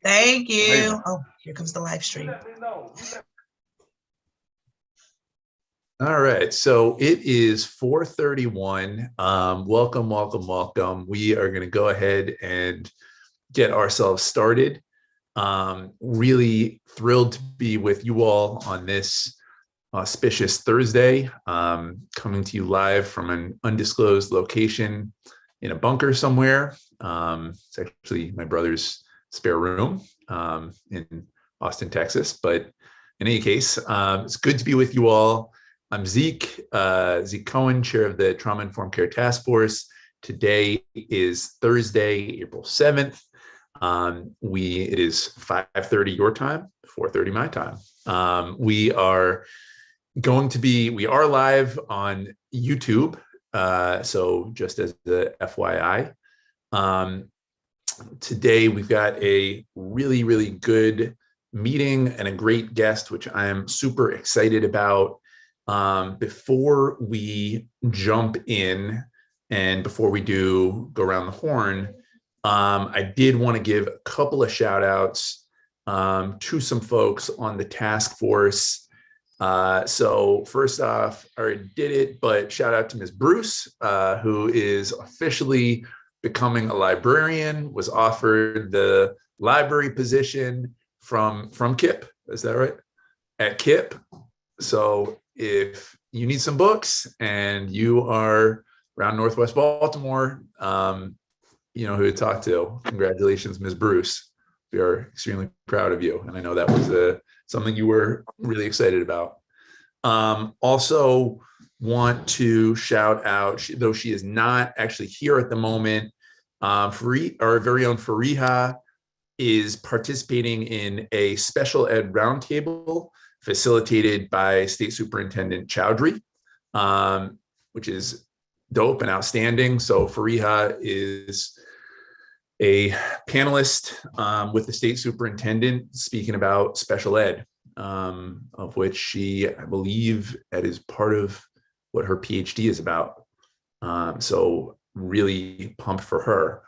Thank you. Oh, here comes the live stream. All right, so it is 4:31. Welcome. We are going to go ahead and get ourselves started. Really thrilled to be with you all on this auspicious Thursday, coming to you live from an undisclosed location in a bunker somewhere. It's actually my brother's spare room in Austin, Texas. But in any case, it's good to be with you all. I'm Zeke Cohen, chair of the Trauma Informed Care Task Force. Today is Thursday, April 7th. It is 5:30 your time, 4:30 my time. We are live on YouTube. So just as the FYI, today we've got a really, really good meeting and a great guest, which I am super excited about. Before we jump in and before we go around the horn, I did want to give a couple of shout outs to some folks on the task force. So first off, I already did it, but shout out to Ms. Bruce, who is officially becoming a librarian, was offered the library position from KIP. Is that right? At KIP. So if you need some books and you are around Northwest Baltimore, you know who to talk to. Congratulations, Ms. Bruce. We are extremely proud of you. And I know that was something you were really excited about. Also want to shout out, though she is not actually here at the moment, our very own Fariha is participating in a special ed roundtable facilitated by State Superintendent Chowdhury, which is dope and outstanding. So Fariha is a panelist with the state superintendent speaking about special ed, of which she, I believe, that is part of what her PhD is about. So really pumped for her.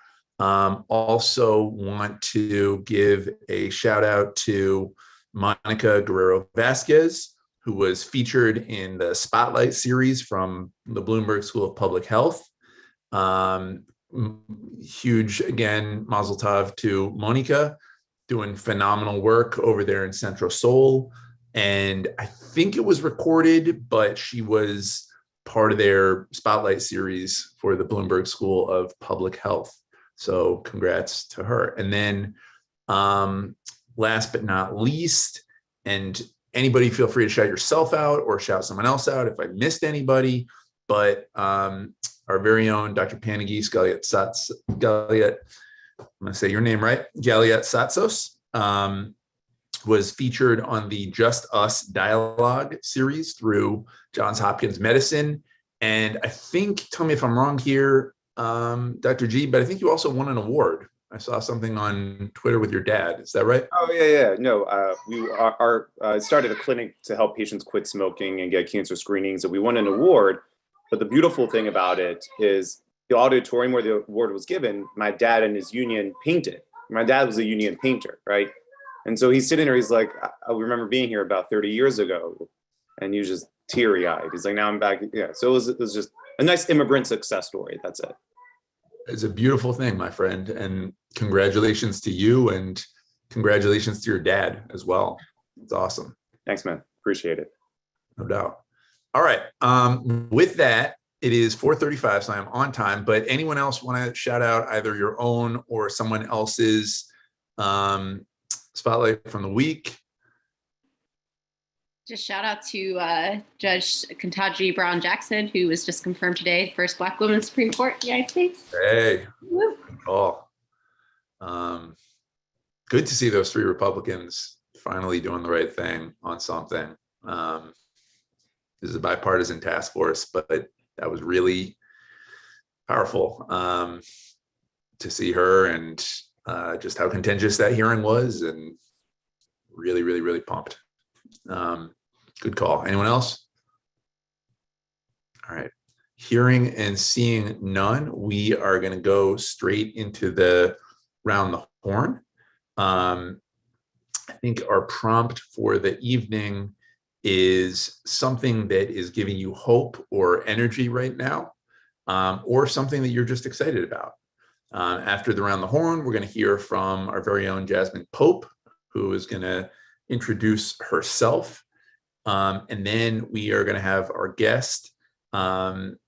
Also want to give a shout out to Monica Guerrero Vasquez, who was featured in the Spotlight series from the Bloomberg School of Public Health. Huge, again, mazel tov to Monica, doing phenomenal work over there in Central Seoul. And I think it was recorded, but she was part of their Spotlight series for the Bloomberg School of Public Health. So congrats to her. And then last but not least, and anybody feel free to shout yourself out or shout someone else out if I missed anybody, but our very own Dr. Panagis Galiet, I'm going to say your name right, Galiet Satsos, was featured on the Just Us Dialogue series through Johns Hopkins Medicine. And I think, tell me if I'm wrong here, Dr. G, but I think you also won an award. I saw something on Twitter with your dad. Is that right? Oh, yeah. No, we started a clinic to help patients quit smoking and get cancer screenings. And we won an award. But the beautiful thing about it is the auditorium where the award was given, my dad and his union painted. My dad was a union painter, right? And so he's sitting there, he's like, I remember being here about 30 years ago. And he was just teary-eyed. He's like, now I'm back. Yeah, so it was just a nice immigrant success story. That's it. It's a beautiful thing, my friend. And congratulations to you and congratulations to your dad as well. It's awesome. Thanks, man. Appreciate it. No doubt. All right. With that, it is 4:35, so I'm on time. But anyone else want to shout out either your own or someone else's spotlight from the week? Just shout out to Judge Ketanji Brown Jackson, who was just confirmed today, first Black woman Supreme Court in the United States. Hey, good call. Good to see those three Republicans finally doing the right thing on something. This is a bipartisan task force, but that was really powerful to see her and just how contentious that hearing was, and really, really, really pumped. Good call. Anyone else? All right. Hearing and seeing none, we are going to go straight into the round the horn. I think our prompt for the evening is something that is giving you hope or energy right now, or something that you're just excited about. After the Round the Horn, we're going to hear from our very own Jasmine Pope, who is going to introduce herself. And then we are going to have our guest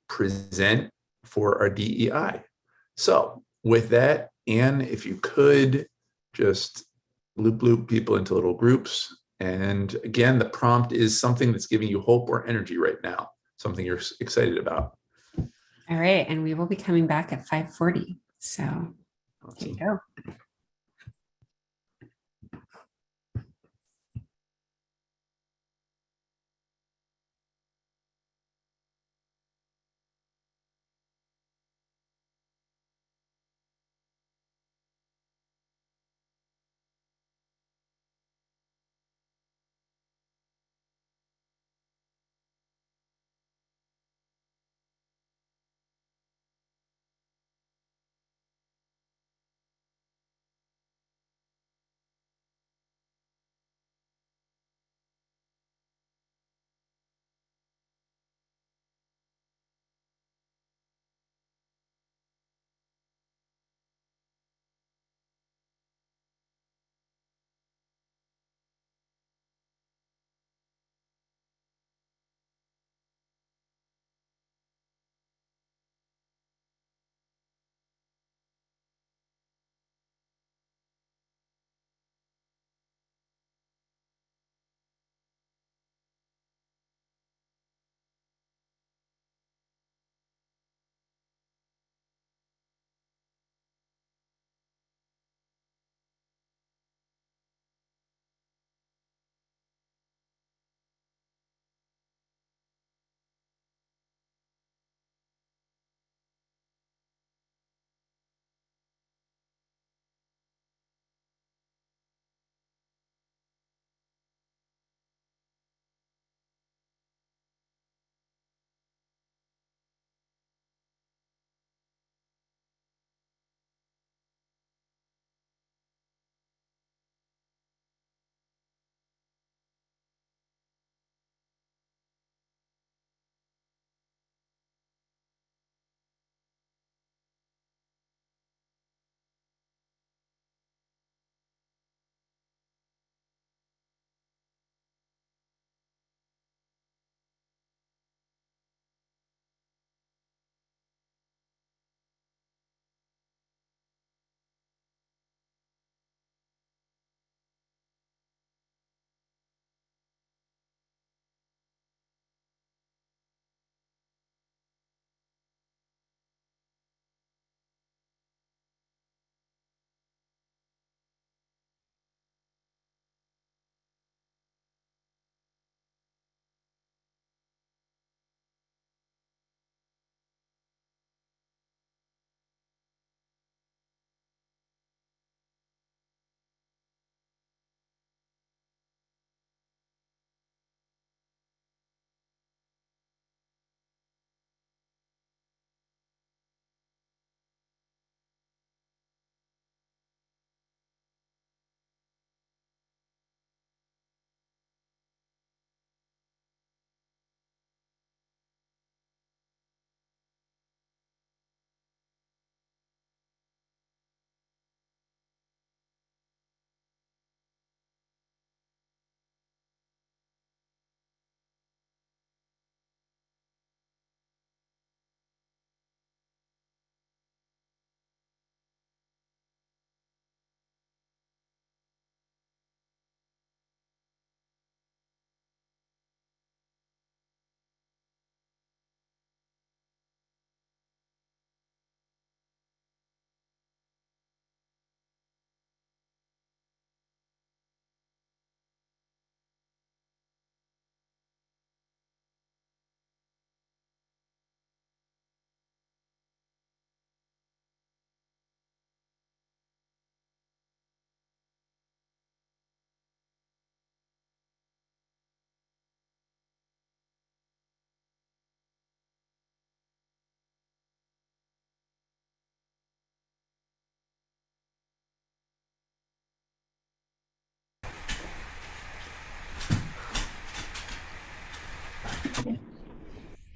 present for our DEI. So with that, Anne, if you could just loop people into little groups. And again, the prompt is something that's giving you hope or energy right now, something you're excited about. All right. And we will be coming back at 5:40. So here you go.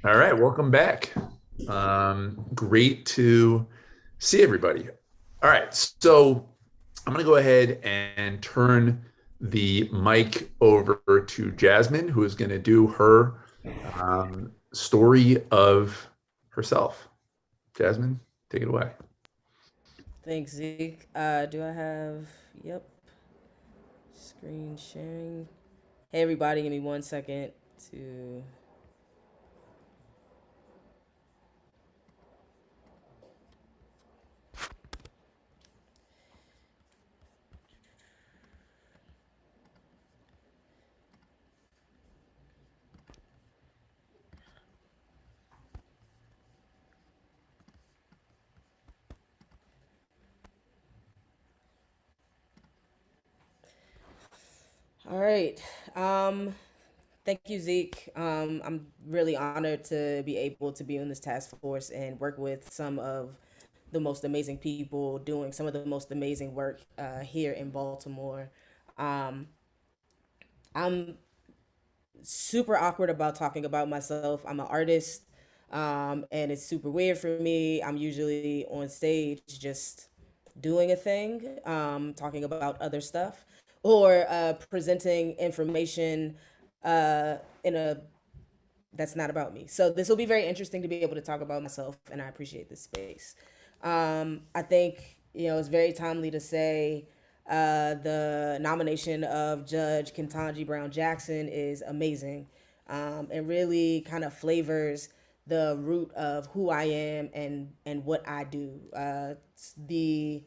All right, welcome back. Great to see everybody. All right, so I'm going to go ahead and turn the mic over to Jasmine, who is going to do her story of herself. Jasmine, take it away. Thanks, Zeke. Do I have, yep, screen sharing? Hey, everybody, give me 1 second to. All right. Thank you, Zeke. I'm really honored to be able to be on this task force and work with some of the most amazing people doing some of the most amazing work here in Baltimore. Um, I'm super awkward about talking about myself. I'm an artist, and it's super weird for me. I'm usually on stage just doing a thing, talking about other stuff, or presenting information in a that's not about me. So this will be very interesting to be able to talk about myself, and I appreciate this space. I think it's very timely to say the nomination of Judge Ketanji Brown Jackson is amazing, and really kind of flavors the root of who I am and what I do. The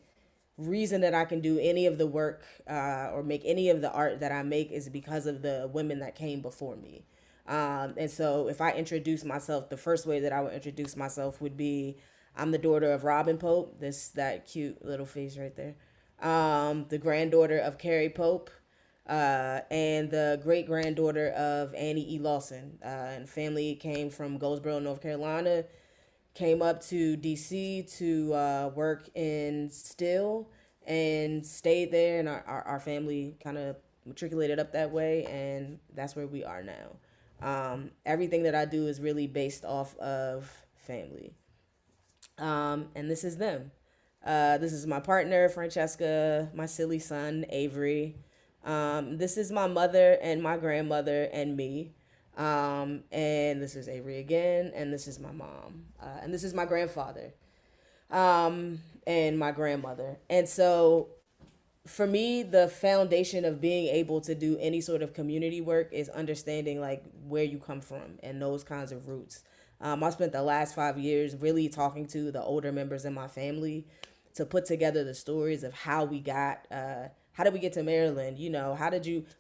reason that I can do any of the work or make any of the art that I make is because of the women that came before me. And so if I introduce myself, the first way that I would introduce myself would be I'm the daughter of Robin Pope, that cute little face right there. The granddaughter of Carrie Pope, and the great granddaughter of Annie E. Lawson. And family came from Goldsboro, North Carolina, came up to DC to work in Still and stayed there. And our family kind of matriculated up that way. And that's where we are now. Everything that I do is really based off of family. And this is them. This is my partner, Francesca, my silly son, Avery. This is my mother and my grandmother and me. And this is Avery again, and this is my mom. And this is my grandfather, and my grandmother. And so for me, the foundation of being able to do any sort of community work is understanding like where you come from and those kinds of roots. I spent the last 5 years really talking to the older members in my family to put together the stories of how did we get to Maryland?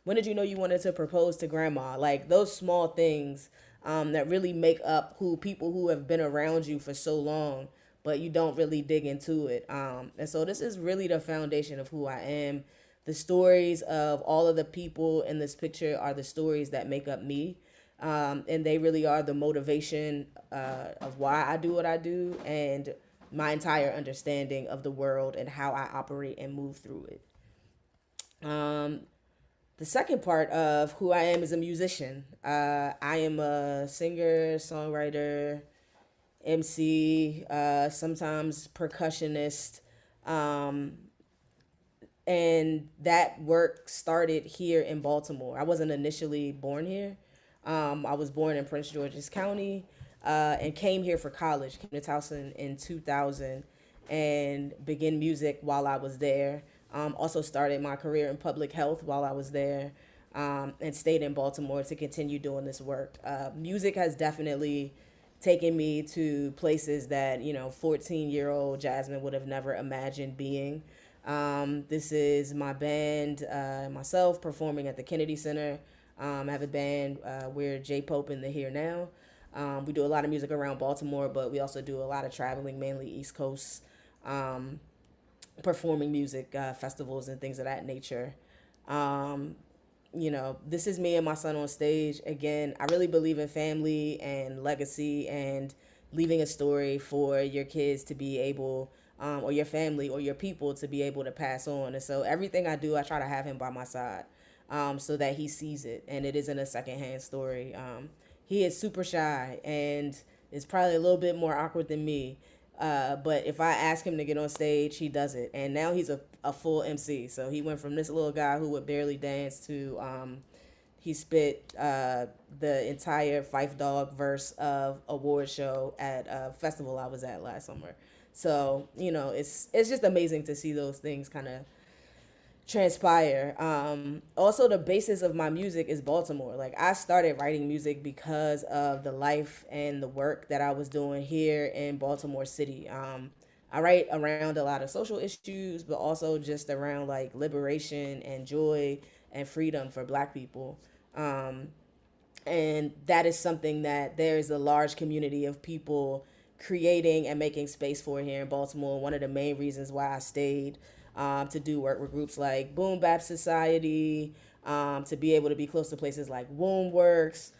When did you know you wanted to propose to grandma? Like those small things that really make up who people who have been around you for so long, but you don't really dig into it. And so this is really the foundation of who I am. The stories of all of the people in this picture are the stories that make up me. And they really are the motivation of why I do what I do and my entire understanding of the world and how I operate and move through it. The second part of who I am is a musician. I am a singer, songwriter, MC, sometimes percussionist. And that work started here in Baltimore. I wasn't initially born here. I was born in Prince George's County and came here for college, came to Towson in 2000 and began music while I was there. Also started my career in public health while I was there, and stayed in Baltimore to continue doing this work. Music has definitely taken me to places that 14-year-old Jasmine would have never imagined being. This is my band, myself performing at the Kennedy Center. I have a band, we're J Pope and the Here Now. We do a lot of music around Baltimore, but we also do a lot of traveling, mainly East Coast, performing music, festivals and things of that nature. This is me and my son on stage. Again, I really believe in family and legacy and leaving a story for your kids to be able, or your family or your people to be able to pass on. And so everything I do, I try to have him by my side, so that he sees it and it isn't a secondhand story. he is super shy and is probably a little bit more awkward than me. But if I ask him to get on stage, he does it. And now he's a full MC. So he went from this little guy who would barely dance to he spit the entire Fife Dog verse of award show at a festival I was at last summer. So, you know, it's just amazing to see those things kind of transpire. Also, the basis of my music is Baltimore. Like, I started writing music because of the life and the work that I was doing here in Baltimore City. I write around a lot of social issues, but also just around like liberation and joy and freedom for Black people. Um, and that is something that there is a large community of people creating and making space for here in Baltimore. One of the main reasons why I stayed to do work with groups like Boom Bap Society, to be able to be close to places like Womb Works,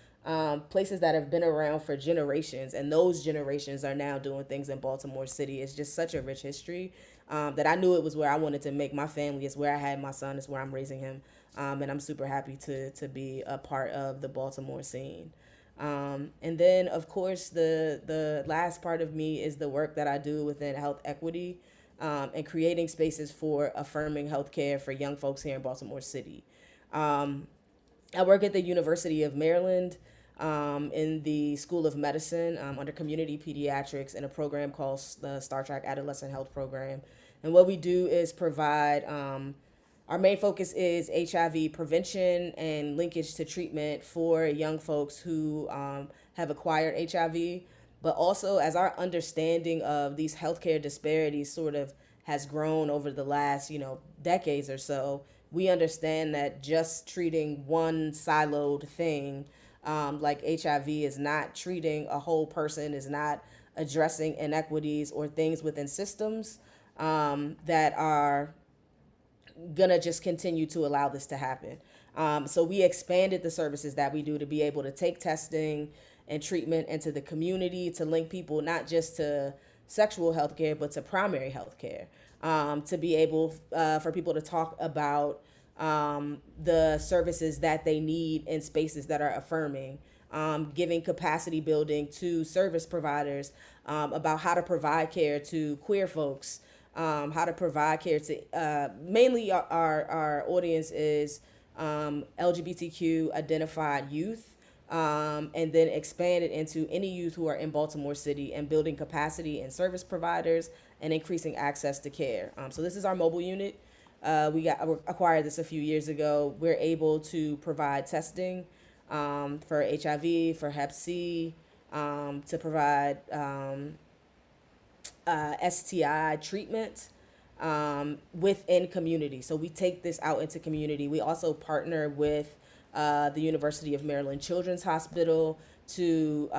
places that have been around for generations, and those generations are now doing things in Baltimore City. It's just such a rich history that I knew it was where I wanted to make my family. It's where I had my son. It's where I'm raising him, and I'm super happy to be a part of the Baltimore scene. And then, of course, the last part of me is the work that I do within health equity, and creating spaces for affirming healthcare for young folks here in Baltimore City. I work at the University of Maryland, in the School of Medicine, under community pediatrics in a program called the Star Trek Adolescent Health Program. And what we do is provide, our main focus is HIV prevention and linkage to treatment for young folks who have acquired HIV. But also, as our understanding of these healthcare disparities sort of has grown over the last, decades or so, we understand that just treating one siloed thing, like HIV, is not treating a whole person, is not addressing inequities or things within systems that are gonna just continue to allow this to happen. So we expanded the services that we do to be able to take testing and treatment into the community, to link people not just to sexual health care, but to primary health care, to be able for people to talk about the services that they need in spaces that are affirming, giving capacity building to service providers about how to provide care to queer folks, how to provide care to mainly our audience is LGBTQ identified youth, and then expand it into any youth who are in Baltimore City, and building capacity in service providers and increasing access to care. So this is our mobile unit. We acquired this a few years ago. We're able to provide testing for HIV, for Hep C, to provide STI treatment within community. So we take this out into community. We also partner with the University of Maryland Children's Hospital to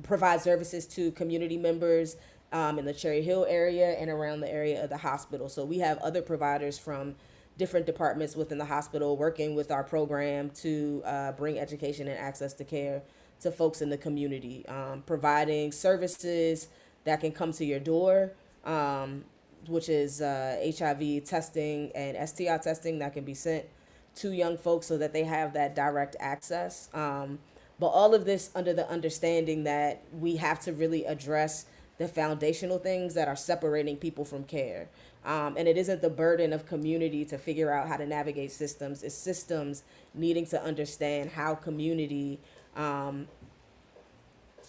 provide services to community members in the Cherry Hill area and around the area of the hospital. So we have other providers from different departments within the hospital working with our program to bring education and access to care to folks in the community, providing services that can come to your door, which is HIV testing and STI testing that can be sent to young folks so that they have that direct access. But all of this under the understanding that we have to really address the foundational things that are separating people from care. And it isn't the burden of community to figure out how to navigate systems. It's systems needing to understand how community, I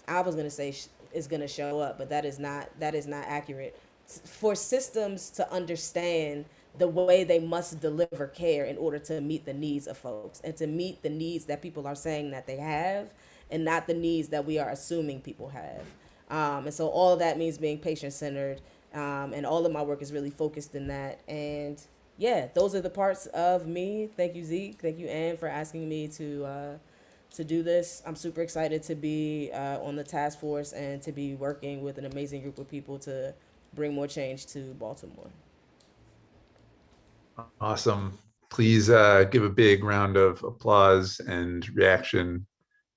was gonna say is gonna show up, but that is not accurate. For systems to understand the way they must deliver care in order to meet the needs of folks, and to meet the needs that people are saying that they have, and not the needs that we are assuming people have. And so all of that means being patient-centered, and all of my work is really focused in that. And yeah, those are the parts of me. Thank you, Zeke. Thank you, Ann, for asking me to do this. I'm super excited to be on the task force and to be working with an amazing group of people to bring more change to Baltimore. Awesome. Please give a big round of applause and reaction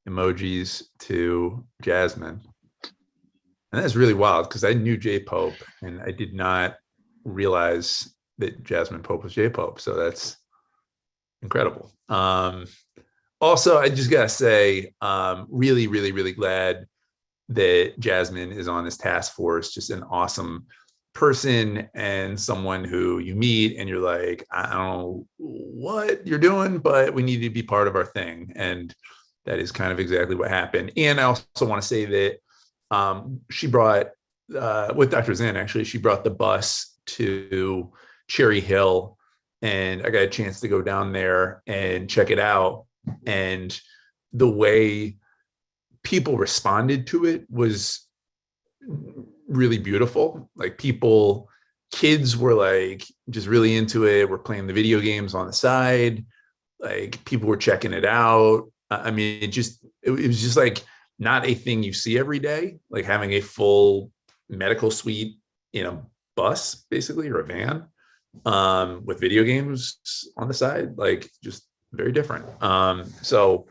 emojis to Jasmine. And that's really wild because I knew J Pope and I did not realize that Jasmine Pope was J Pope. So that's incredible. Also, I just gotta say, really, really, really glad that Jasmine is on this task force. Just an awesome person and someone who you meet and you're like, I don't know what you're doing, but we need to be part of our thing. And that is kind of exactly what happened. And I also want to say that she brought, with Dr. Zen, actually, she brought the bus to Cherry Hill, and I got a chance to go down there and check it out. And the way people responded to it was really beautiful. Like kids were like just really into it. We're playing the video games on the side. Like people were checking it out. I mean, it was just like not a thing you see every day, like having a full medical suite in a bus, basically, or a van, with video games on the side, like just very different. So,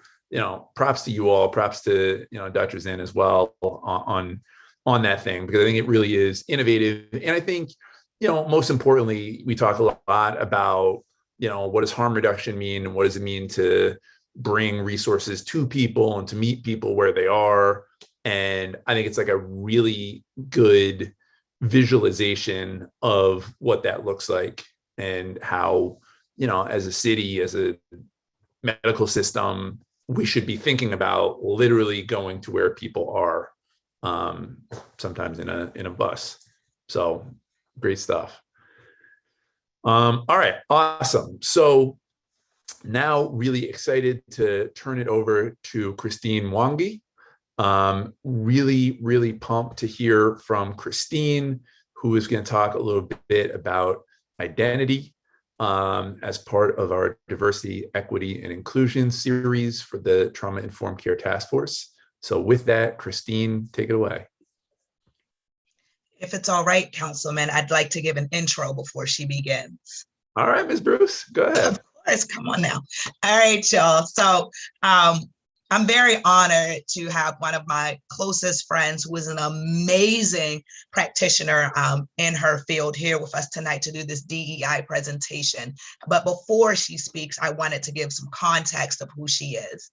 props to you all, props to, Dr. Zen as well on that thing, because I think it really is innovative. And I think, most importantly, we talk a lot about, what does harm reduction mean? And what does it mean to bring resources to people and to meet people where they are? And I think it's like a really good visualization of what that looks like and how, as a city, as a medical system, we should be thinking about literally going to where people are, sometimes in a bus. So great stuff. All right, awesome. So now really excited to turn it over to Christine Wongi. Really, really pumped to hear from Christine, who is going to talk a little bit about identity as part of our diversity, equity, and inclusion series for the Trauma-Informed Care Task Force. So with that, Christine, take it away. If it's all right, Councilman, I'd like to give an intro before she begins. All right, Ms. Bruce, go ahead. Of course, come on now. All right, y'all. So I'm very honored to have one of my closest friends who is an amazing practitioner in her field here with us tonight to do this DEI presentation. But before she speaks, I wanted to give some context of who she is.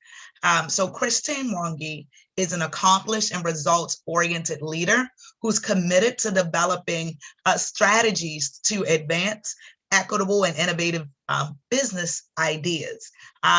So Christine Wongi is an accomplished and results-oriented leader who's committed to developing strategies to advance equitable and innovative business ideas.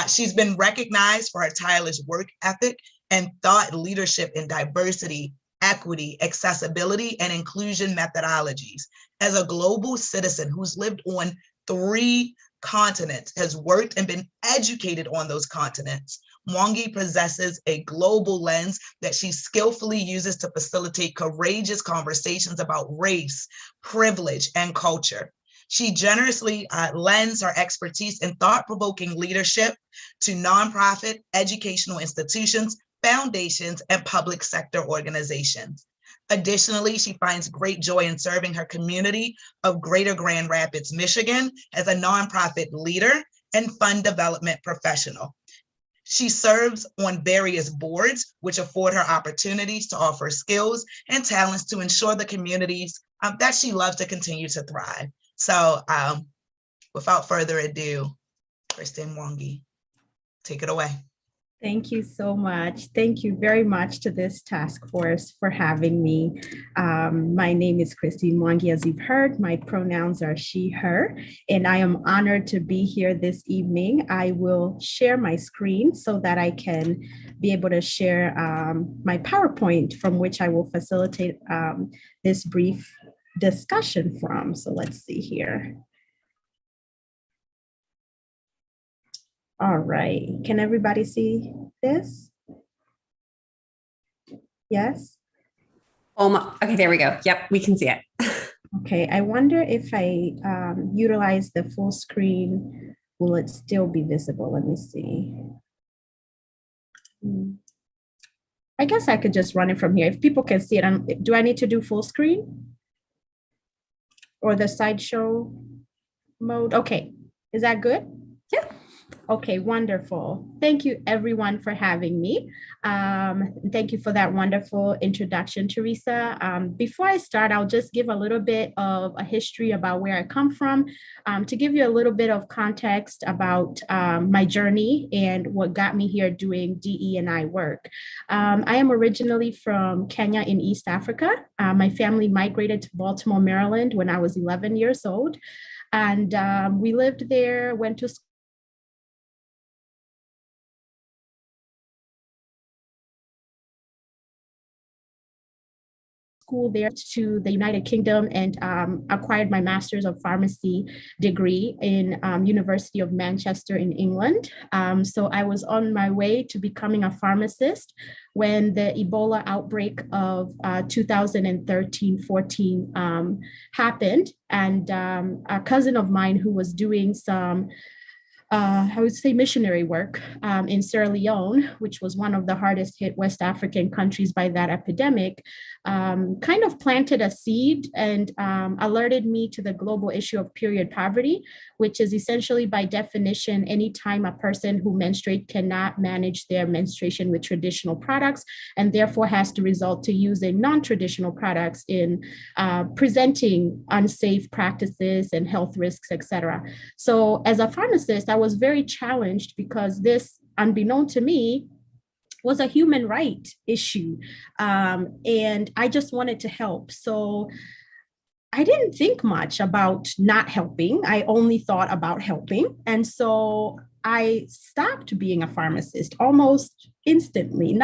She's been recognized for her tireless work ethic and thought leadership in diversity, equity, accessibility, and inclusion methodologies. As a global citizen who's lived on 3 continents, has worked and been educated on those continents, Wongi possesses a global lens that she skillfully uses to facilitate courageous conversations about race, privilege, and culture. She generously lends her expertise in thought-provoking leadership to nonprofit, educational institutions, foundations, and public sector organizations. Additionally, she finds great joy in serving her community of Greater Grand Rapids, Michigan, as a nonprofit leader and fund development professional. She serves on various boards, which afford her opportunities to offer skills and talents to ensure the communities that she loves to continue to thrive. So without further ado, Christine Wongi, take it away. Thank you so much. Thank you very much to this task force for having me. My name is Christine Wongi, as you've heard. My pronouns are she, her, and I am honored to be here this evening. I will share my screen so that I can be able to share my PowerPoint from which I will facilitate this brief discussion from. So let's see here. All right, can everybody see this? Yes? Okay, there we go. Yep, we can see it. Okay, I wonder if I utilize the full screen, will it still be visible? Let me see. I guess I could just run it from here. If people can see it, do I need to do full screen? Or the slideshow mode? Okay, is that good? Yeah. Okay, wonderful. Thank you everyone for having me. Thank you for that wonderful introduction, Teresa. Before I start, I'll just give a little bit of a history about where I come from, to give you a little bit of context about my journey and what got me here doing DE&I work. I am originally from Kenya in East Africa. My family migrated to Baltimore, Maryland when I was 11 years old. And we lived there, went to school there to the United Kingdom and acquired my Master's of Pharmacy degree in University of Manchester in England. So I was on my way to becoming a pharmacist when the Ebola outbreak of 2013-14 happened. And a cousin of mine who was doing some I would say missionary work in Sierra Leone, which was one of the hardest hit West African countries by that epidemic, kind of planted a seed and alerted me to the global issue of period poverty, which is essentially by definition, anytime a person who menstruates cannot manage their menstruation with traditional products and therefore has to resort to using non-traditional products in presenting unsafe practices and health risks, et cetera. So as a pharmacist, I was very challenged because this, unbeknown to me, was a human right issue. And I just wanted to help. So I didn't think much about not helping. I only thought about helping. And so I stopped being a pharmacist almost instantly.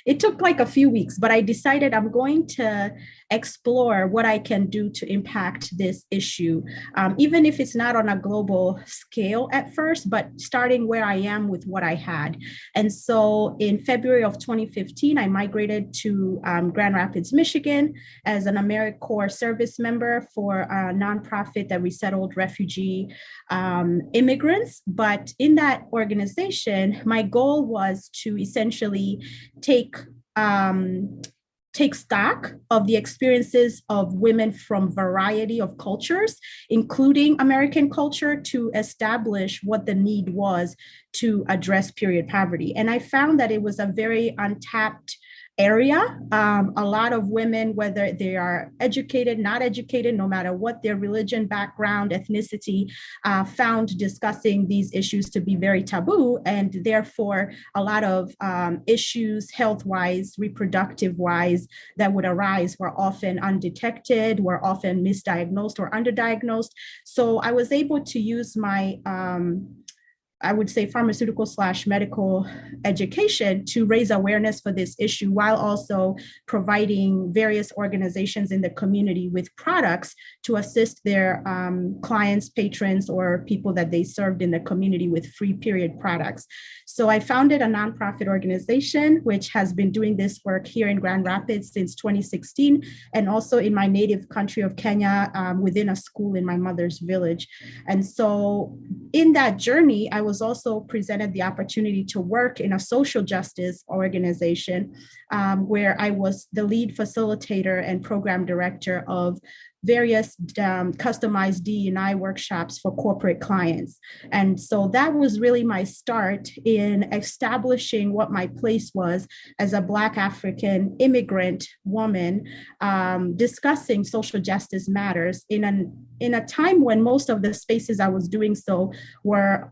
It took like a few weeks, but I decided I'm going to explore what I can do to impact this issue, even if it's not on a global scale at first, but starting where I am with what I had. And so in February of 2015, I migrated to Grand Rapids, Michigan as an AmeriCorps service member for a nonprofit that resettled refugee immigrants. But in that organization, my goal was to essentially take stock of the experiences of women from a variety of cultures, including American culture, to establish what the need was to address period poverty. And I found that it was a very untapped area. A lot of women, whether they are educated, not educated, no matter what their religion, background, ethnicity, found discussing these issues to be very taboo. And therefore, a lot of issues health-wise, reproductive-wise, that would arise were often undetected, were often misdiagnosed or underdiagnosed. So I was able to use my I would say pharmaceutical/medical education to raise awareness for this issue, while also providing various organizations in the community with products to assist their clients, patrons, or people that they served in the community with free period products. So I founded a nonprofit organization, which has been doing this work here in Grand Rapids since 2016, and also in my native country of Kenya, within a school in my mother's village. And so in that journey, I was also presented the opportunity to work in a social justice organization, where I was the lead facilitator and program director of various customized D&I workshops for corporate clients. And so that was really my start in establishing what my place was as a Black African immigrant woman, discussing social justice matters in a time when most of the spaces I was doing so were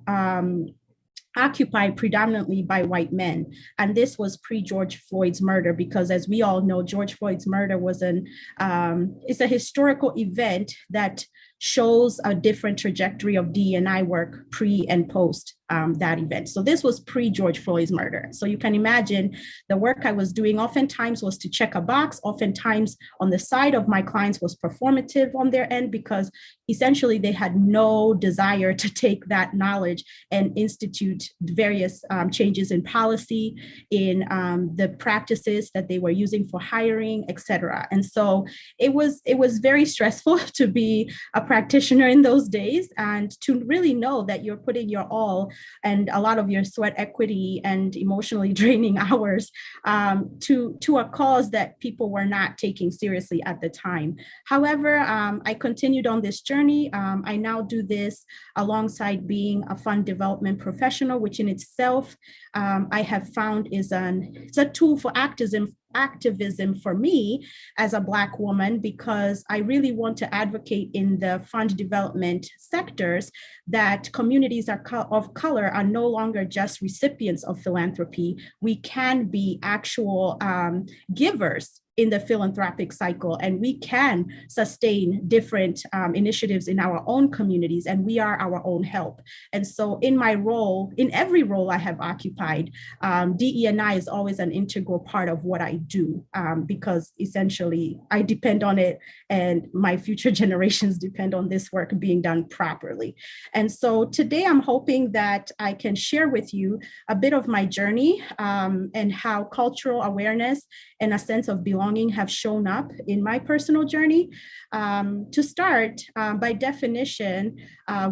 occupied predominantly by white men. And this was pre-George Floyd's murder, because as we all know, George Floyd's murder was it's a historical event that shows a different trajectory of D&I work pre and post that event. So this was pre-George Floyd's murder. So you can imagine the work I was doing oftentimes was to check a box. Oftentimes on the side of my clients was performative on their end, because essentially they had no desire to take that knowledge and institute various changes in policy, in the practices that they were using for hiring, et cetera. And so it was very stressful to be a practitioner in those days, and to really know that you're putting your all and a lot of your sweat equity and emotionally draining hours to a cause that people were not taking seriously at the time. However, I continued on this journey. I now do this alongside being a fund development professional, which in itself I have found it's a tool for activism for me as a Black woman, because I really want to advocate in the fund development sectors that communities of color are no longer just recipients of philanthropy. We can be actual givers in the philanthropic cycle, and we can sustain different initiatives in our own communities, and we are our own help. And so in my role, in every role I have occupied, DE&I is always an integral part of what I do, because essentially I depend on it and my future generations depend on this work being done properly. And so today I'm hoping that I can share with you a bit of my journey and how cultural awareness and a sense of belonging have shown up in my personal journey. To start, by definition,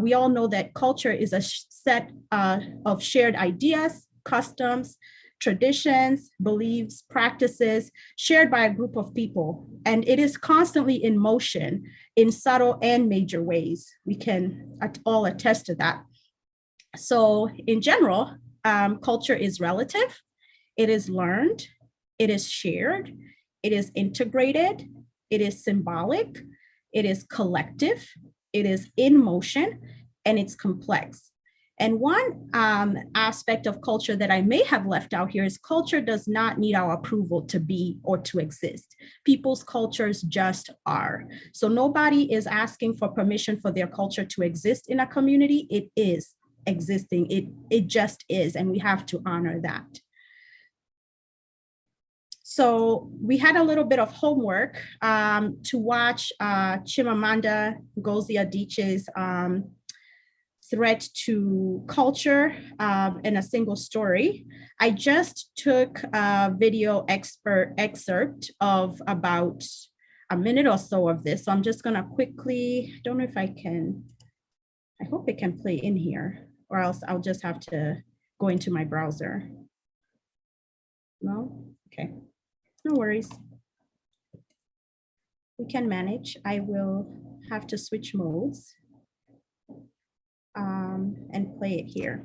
we all know that culture is a set of shared ideas, customs, traditions, beliefs, practices shared by a group of people. And it is constantly in motion in subtle and major ways. We can all attest to that. So in general, culture is relative, it is learned, it is shared, it is integrated, it is symbolic, it is collective, it is in motion, and it's complex. And one aspect of culture that I may have left out here is culture does not need our approval to be or to exist. People's cultures just are. So nobody is asking for permission for their culture to exist in a community. It is existing. It just is, and we have to honor that. So we had a little bit of homework to watch Chimamanda Ngozi Adichie's Threat to Culture in a Single Story. I just took a video excerpt of about a minute or so of this. So I'm just gonna quickly, I don't know if I can, I hope it can play in here, or else I'll just have to go into my browser. No? Okay, no worries. We can manage. I will have to switch modes and play it here.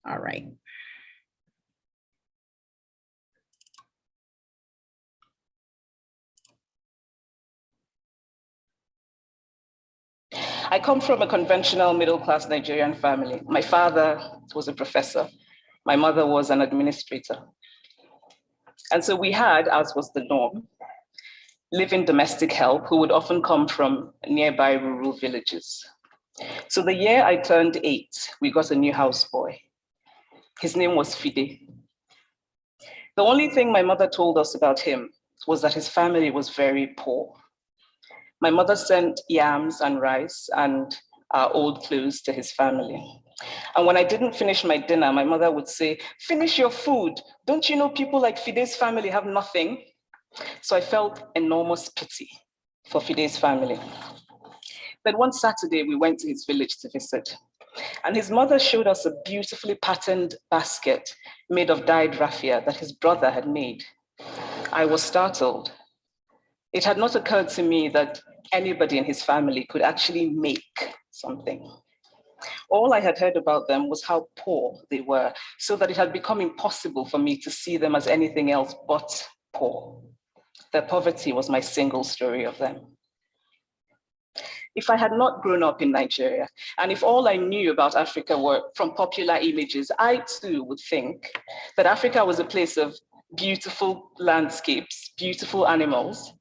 All right. I come from a conventional middle-class Nigerian family. My father was a professor. My mother was an administrator. And so we had, as was the norm, living domestic help who would often come from nearby rural villages. So the year I turned 8, we got a new houseboy. His name was Fide. The only thing my mother told us about him was that his family was very poor. My mother sent yams and rice and old clothes to his family. And when I didn't finish my dinner, my mother would say, "Finish your food. Don't you know people like Fide's family have nothing?" So I felt enormous pity for Fide's family. Then one Saturday, we went to his village to visit. And his mother showed us a beautifully patterned basket made of dyed raffia that his brother had made. I was startled. It had not occurred to me that anybody in his family could actually make something. All I had heard about them was how poor they were, so that it had become impossible for me to see them as anything else but poor. Their poverty was my single story of them. If I had not grown up in Nigeria, and if all I knew about Africa were from popular images, I too would think that Africa was a place of beautiful landscapes, beautiful animals,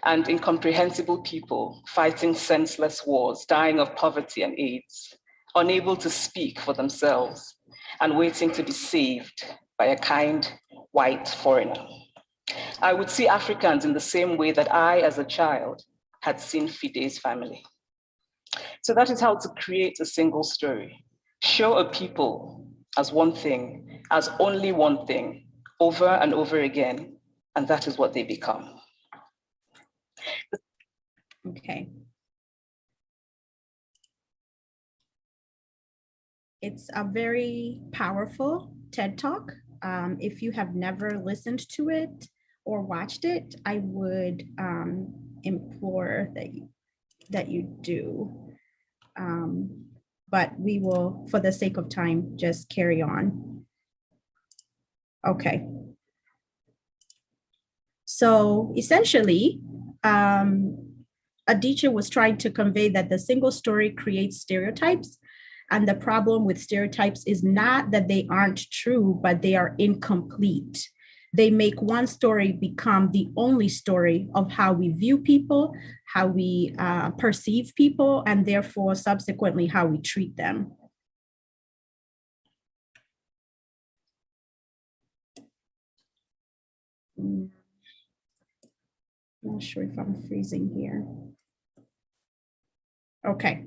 and incomprehensible people fighting senseless wars, dying of poverty and AIDS, unable to speak for themselves, and waiting to be saved by a kind white foreigner. I would see Africans in the same way that I, as a child, had seen Fide's family. So that is how to create a single story. Show a people as one thing, as only one thing, over and over again, and that is what they become. Okay. It's a very powerful TED Talk. If you have never listened to it or watched it, I would implore that you do. But we will, for the sake of time, just carry on. Okay. So essentially, Adichie was trying to convey that the single story creates stereotypes. And the problem with stereotypes is not that they aren't true, but they are incomplete. They make one story become the only story of how we view people, how we perceive people, and therefore subsequently how we treat them. I'm not sure if I'm freezing here. Okay.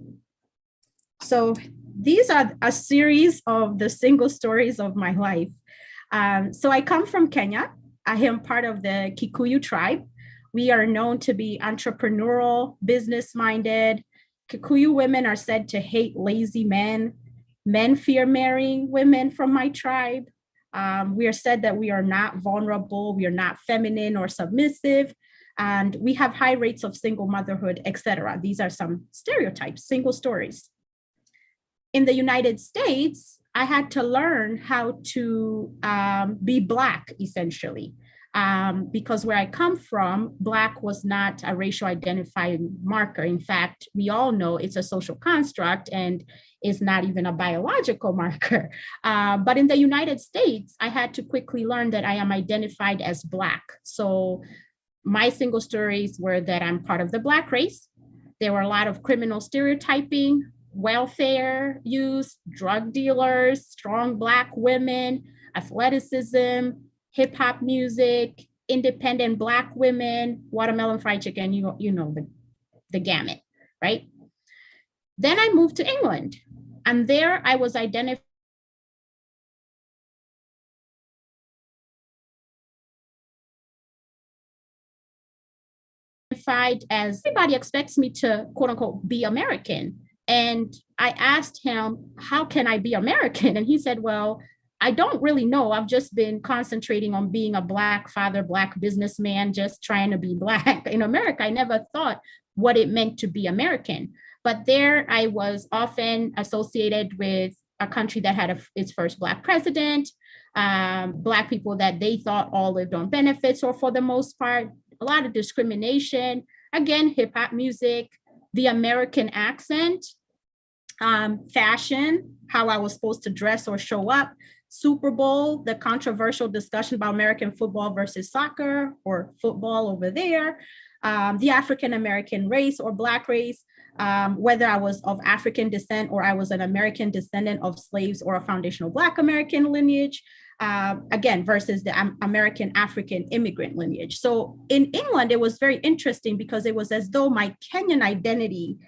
So these are a series of the single stories of my life. So I come from Kenya. I am part of the Kikuyu tribe. We are known to be entrepreneurial, business-minded. Kikuyu women are said to hate lazy men. Men fear marrying women from my tribe. We are said that we are not vulnerable, we are not feminine or submissive, and we have high rates of single motherhood, etc. These are some stereotypes, single stories. In the United States, I had to learn how to be Black, essentially, because where I come from, Black was not a racial identifying marker. In fact, we all know it's a social construct and is not even a biological marker. But in the United States, I had to quickly learn that I am identified as Black. So my single stories were that I'm part of the Black race. There were a lot of criminal stereotyping, welfare use, drug dealers, strong Black women, athleticism, hip hop music, independent Black women, watermelon fried chicken, you know the gamut, right? Then I moved to England, and there I was identified as everybody expects me to quote unquote be American. And I asked him, how can I be American? And he said, well, I don't really know. I've just been concentrating on being a Black father, Black businessman, just trying to be Black. In America, I never thought what it meant to be American. But there I was often associated with a country that had its first Black president, Black people that they thought all lived on benefits, or for the most part, a lot of discrimination. Again, hip hop music, the American accent, fashion, how I was supposed to dress or show up, Super Bowl, the controversial discussion about American football versus soccer or football over there, the African-American race or Black race, whether I was of African descent or I was an American descendant of slaves or a foundational Black American lineage, again, versus the American African immigrant lineage. So in England, it was very interesting because it was as though my Kenyan identity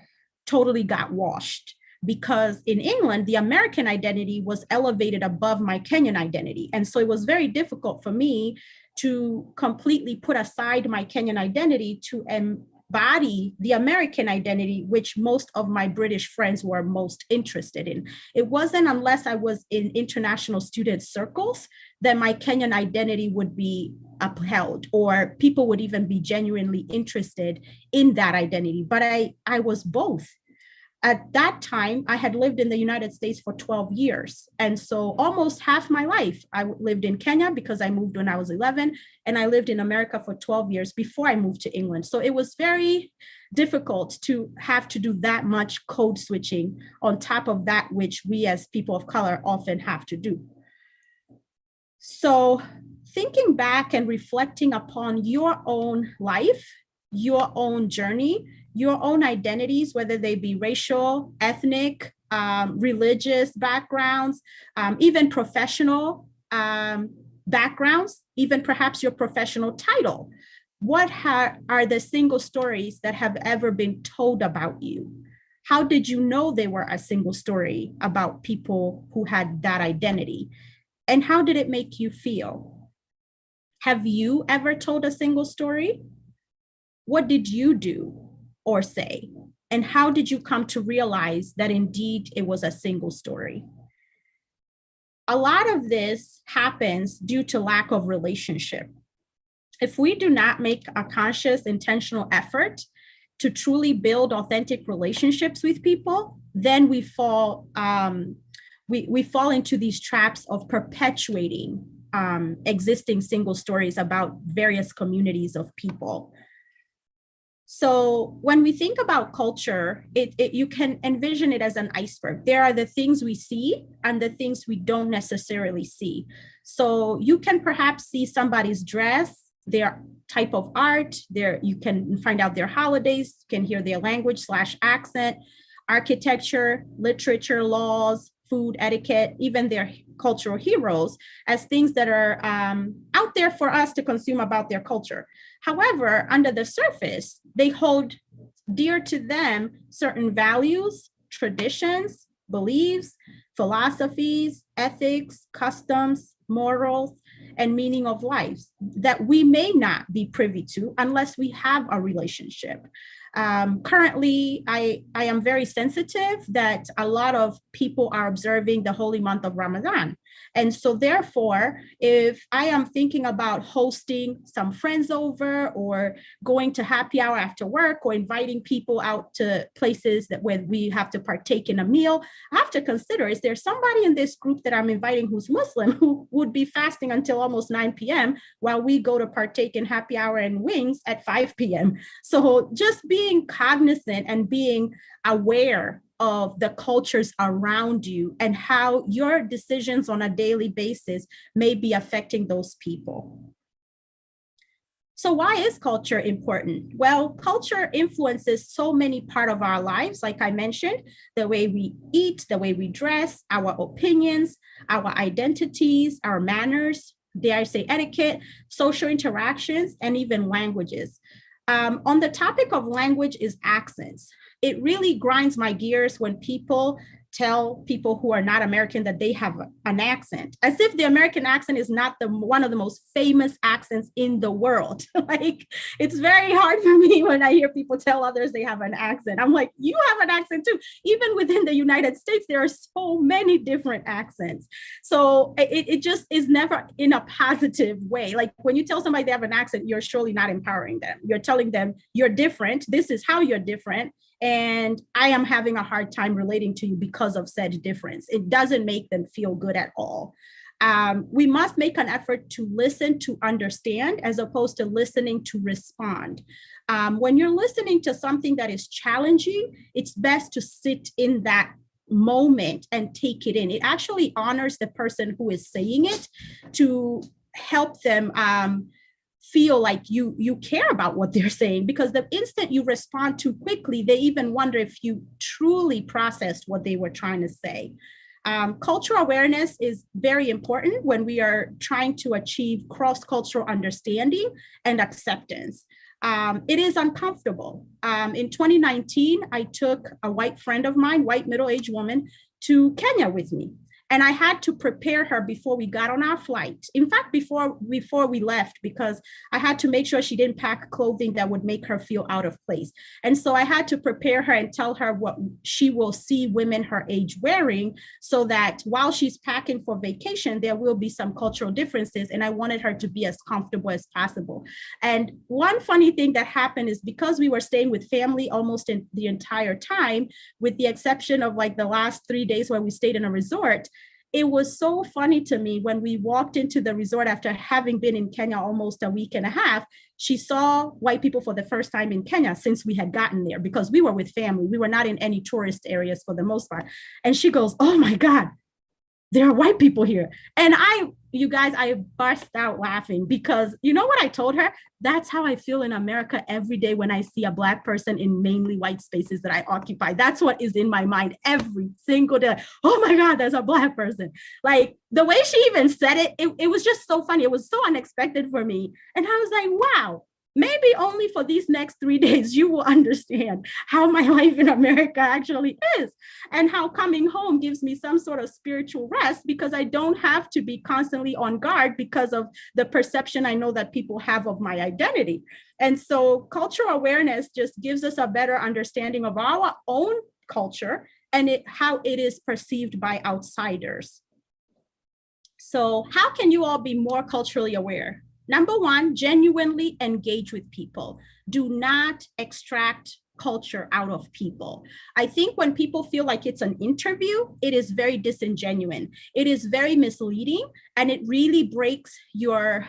totally got washed, because in England, the American identity was elevated above my Kenyan identity. And so it was very difficult for me to completely put aside my Kenyan identity to embody the American identity, which most of my British friends were most interested in. It wasn't unless I was in international student circles that my Kenyan identity would be upheld, or people would even be genuinely interested in that identity. But I was both. At that time, I had lived in the United States for 12 years. And so almost half my life, I lived in Kenya because I moved when I was 11, and I lived in America for 12 years before I moved to England. So it was very difficult to have to do that much code switching on top of that, which we as people of color often have to do. So thinking back and reflecting upon your own life, your own journey, your own identities, whether they be racial, ethnic, religious backgrounds, even professional backgrounds, even perhaps your professional title. What are the single stories that have ever been told about you? How did you know they were a single story about people who had that identity? And how did it make you feel? Have you ever told a single story? What did you do or say? And how did you come to realize that indeed it was a single story? A lot of this happens due to lack of relationship. If we do not make a conscious, intentional effort to truly build authentic relationships with people, then we fall into these traps of perpetuating existing single stories about various communities of people. So when we think about culture, you can envision it as an iceberg. There are the things we see and the things we don't necessarily see. So you can perhaps see somebody's dress, their type of art, you can find out their holidays, you can hear their language/accent, architecture, literature, laws, food, etiquette, even their cultural heroes as things that are out there for us to consume about their culture. However, under the surface, they hold dear to them certain values, traditions, beliefs, philosophies, ethics, customs, morals, and meaning of life that we may not be privy to unless we have a relationship. Currently, I am very sensitive that a lot of people are observing the holy month of Ramadan. And so therefore, if I am thinking about hosting some friends over or going to happy hour after work or inviting people out to places where we have to partake in a meal, I have to consider, is there somebody in this group that I'm inviting who's Muslim who would be fasting until almost 9 p.m. while we go to partake in happy hour and wings at 5 p.m. So just being cognizant and being aware of the cultures around you and how your decisions on a daily basis may be affecting those people. So why is culture important? Well, culture influences so many parts of our lives, like I mentioned, the way we eat, the way we dress, our opinions, our identities, our manners, dare I say etiquette, social interactions, and even languages. On the topic of language is accents. It really grinds my gears when people tell people who are not American that they have an accent, as if the American accent is not one of the most famous accents in the world. Like, it's very hard for me when I hear people tell others they have an accent. I'm like, you have an accent too. Even within the United States, there are so many different accents. So it just is never in a positive way. Like, when you tell somebody they have an accent, you're surely not empowering them. You're telling them you're different. This is how you're different. And I am having a hard time relating to you because of said difference. It doesn't make them feel good at all. We must make an effort to listen to understand as opposed to listening to respond. When you're listening to something that is challenging, it's best to sit in that moment and take it in. It actually honors the person who is saying it to help them feel like you care about what they're saying, because the instant you respond too quickly, they even wonder if you truly processed what they were trying to say. Cultural awareness is very important when we are trying to achieve cross-cultural understanding and acceptance. It is uncomfortable. In 2019, I took a white friend of mine, white middle-aged woman, to Kenya with me. And I had to prepare her before we got on our flight. In fact, before we left, because I had to make sure she didn't pack clothing that would make her feel out of place. And so I had to prepare her and tell her what she will see women her age wearing, so that while she's packing for vacation, there will be some cultural differences. And I wanted her to be as comfortable as possible. And one funny thing that happened is, because we were staying with family almost in the entire time, with the exception of like the last 3 days where we stayed in a resort, it was so funny to me when we walked into the resort after having been in Kenya almost a week and a half. She saw white people for the first time in Kenya since we had gotten there, because we were with family. We were not in any tourist areas for the most part. And she goes, "Oh my God, there are white people here." And you guys, I burst out laughing, because you know what I told her? That's how I feel in America every day when I see a Black person in mainly white spaces that I occupy. That's what is in my mind every single day. Oh my God, there's a Black person. Like, the way she even said it, it was just so funny. It was so unexpected for me. And I was like, wow, maybe only for these next 3 days, you will understand how my life in America actually is, and how coming home gives me some sort of spiritual rest, because I don't have to be constantly on guard because of the perception I know that people have of my identity. And so cultural awareness just gives us a better understanding of our own culture and how it is perceived by outsiders. So how can you all be more culturally aware? Number one, genuinely engage with people. Do not extract culture out of people. I think when people feel like it's an interview, it is very disingenuous. It is very misleading, and it really breaks your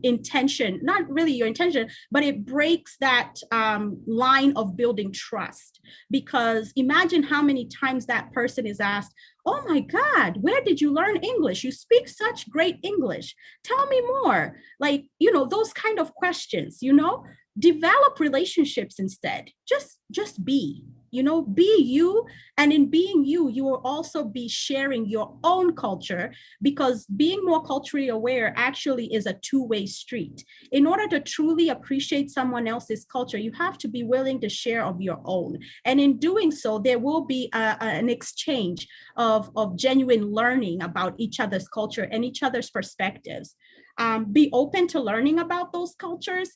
intention, not really your intention, but it breaks that line of building trust. Because imagine how many times that person is asked, oh my God, where did you learn English? You speak such great English. Tell me more. Like, those kind of questions, develop relationships instead. Just be you. And in being you, you will also be sharing your own culture, because being more culturally aware actually is a two-way street. In order to truly appreciate someone else's culture, you have to be willing to share of your own. And in doing so, there will be an exchange of genuine learning about each other's culture and each other's perspectives. Be open to learning about those cultures,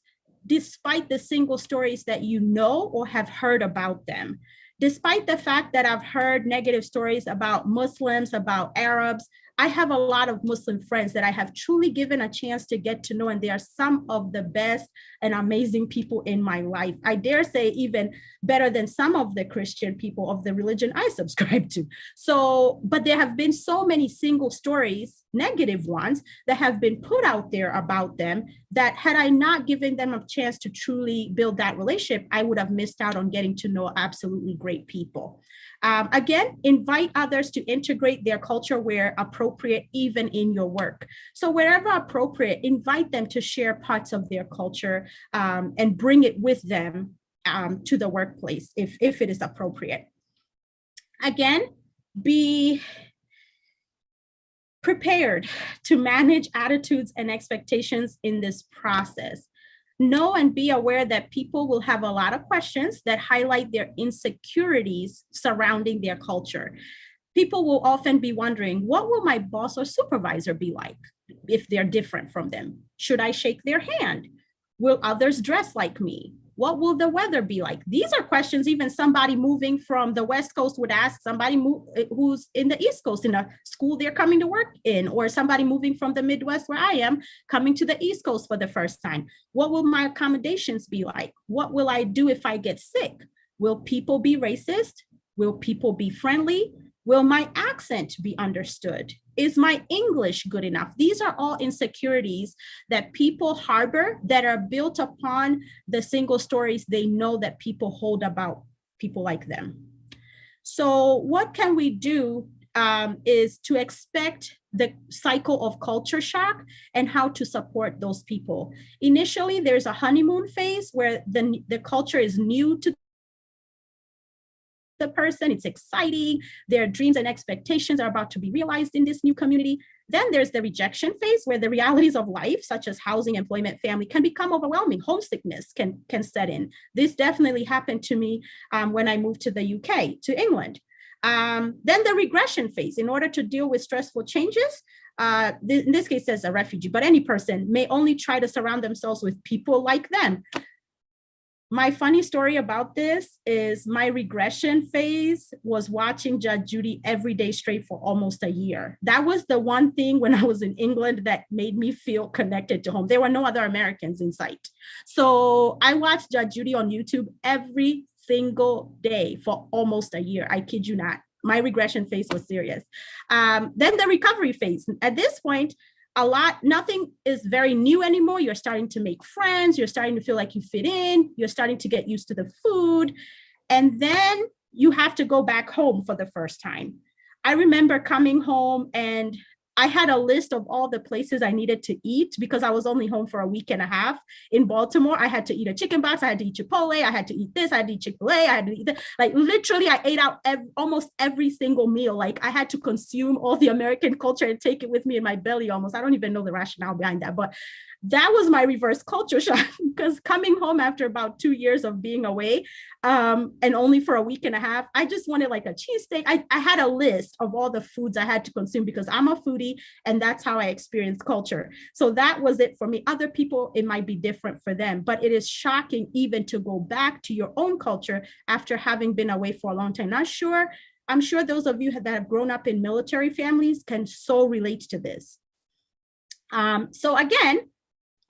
despite the single stories that you know or have heard about them. Despite the fact that I've heard negative stories about Muslims, about Arabs, I have a lot of Muslim friends that I have truly given a chance to get to know, and they are some of the best and amazing people in my life. I dare say even better than some of the Christian people of the religion I subscribe to. So, but there have been so many single stories, negative ones, that have been put out there about them, that had I not given them a chance to truly build that relationship, I would have missed out on getting to know absolutely great people. Again, invite others to integrate their culture where appropriate, even in your work. So wherever appropriate, invite them to share parts of their culture and bring it with them to the workplace if it is appropriate. Again, be prepared to manage attitudes and expectations in this process. Know and be aware that people will have a lot of questions that highlight their insecurities surrounding their culture. People will often be wondering, what will my boss or supervisor be like if they're different from them? Should I shake their hand? Will others dress like me? What will the weather be like? These are questions even somebody moving from the West Coast would ask somebody who's in the East Coast in a school they're coming to work in, or somebody moving from the Midwest where I am coming to the East Coast for the first time. What will my accommodations be like? What will I do if I get sick? Will people be racist? Will people be friendly? Will my accent be understood? Is my English good enough? These are all insecurities that people harbor that are built upon the single stories they know that people hold about people like them. So what can we do is to expect the cycle of culture shock and how to support those people. Initially, there's a honeymoon phase where the culture is new to the person, it's exciting, their dreams and expectations are about to be realized in this new community. Then there's the rejection phase where the realities of life, such as housing, employment, family, can become overwhelming. Homesickness can set in. This definitely happened to me when I moved to the UK, to England. Then the regression phase, in order to deal with stressful changes, in this case, as a refugee, but any person may only try to surround themselves with people like them. My funny story about this is my regression phase was watching Judge Judy every day straight for almost a year. That was the one thing when I was in England that made me feel connected to home. There were no other Americans in sight. So I watched Judge Judy on YouTube every single day for almost a year. I kid you not. My regression phase was serious. Then the recovery phase. At this point, nothing is very new anymore. You're starting to make friends. You're starting to feel like you fit in. You're starting to get used to the food. And then you have to go back home for the first time. I remember coming home and I had a list of all the places I needed to eat because I was only home for a week and a half in Baltimore. I had to eat a chicken box. I had to eat Chipotle. I had to eat this. I had to eat Chick-fil-A. I had to eat that. Like literally, I ate out almost every single meal. Like I had to consume all the American culture and take it with me in my belly almost. I don't even know the rationale behind that, but that was my reverse culture shock because coming home after about 2 years of being away and only for a week and a half, I just wanted like a cheesesteak. I had a list of all the foods I had to consume because I'm a foodie and that's how I experience culture. So that was it for me. Other people, it might be different for them, but it is shocking even to go back to your own culture after having been away for a long time. I'm sure those of you that have grown up in military families can so relate to this. So again,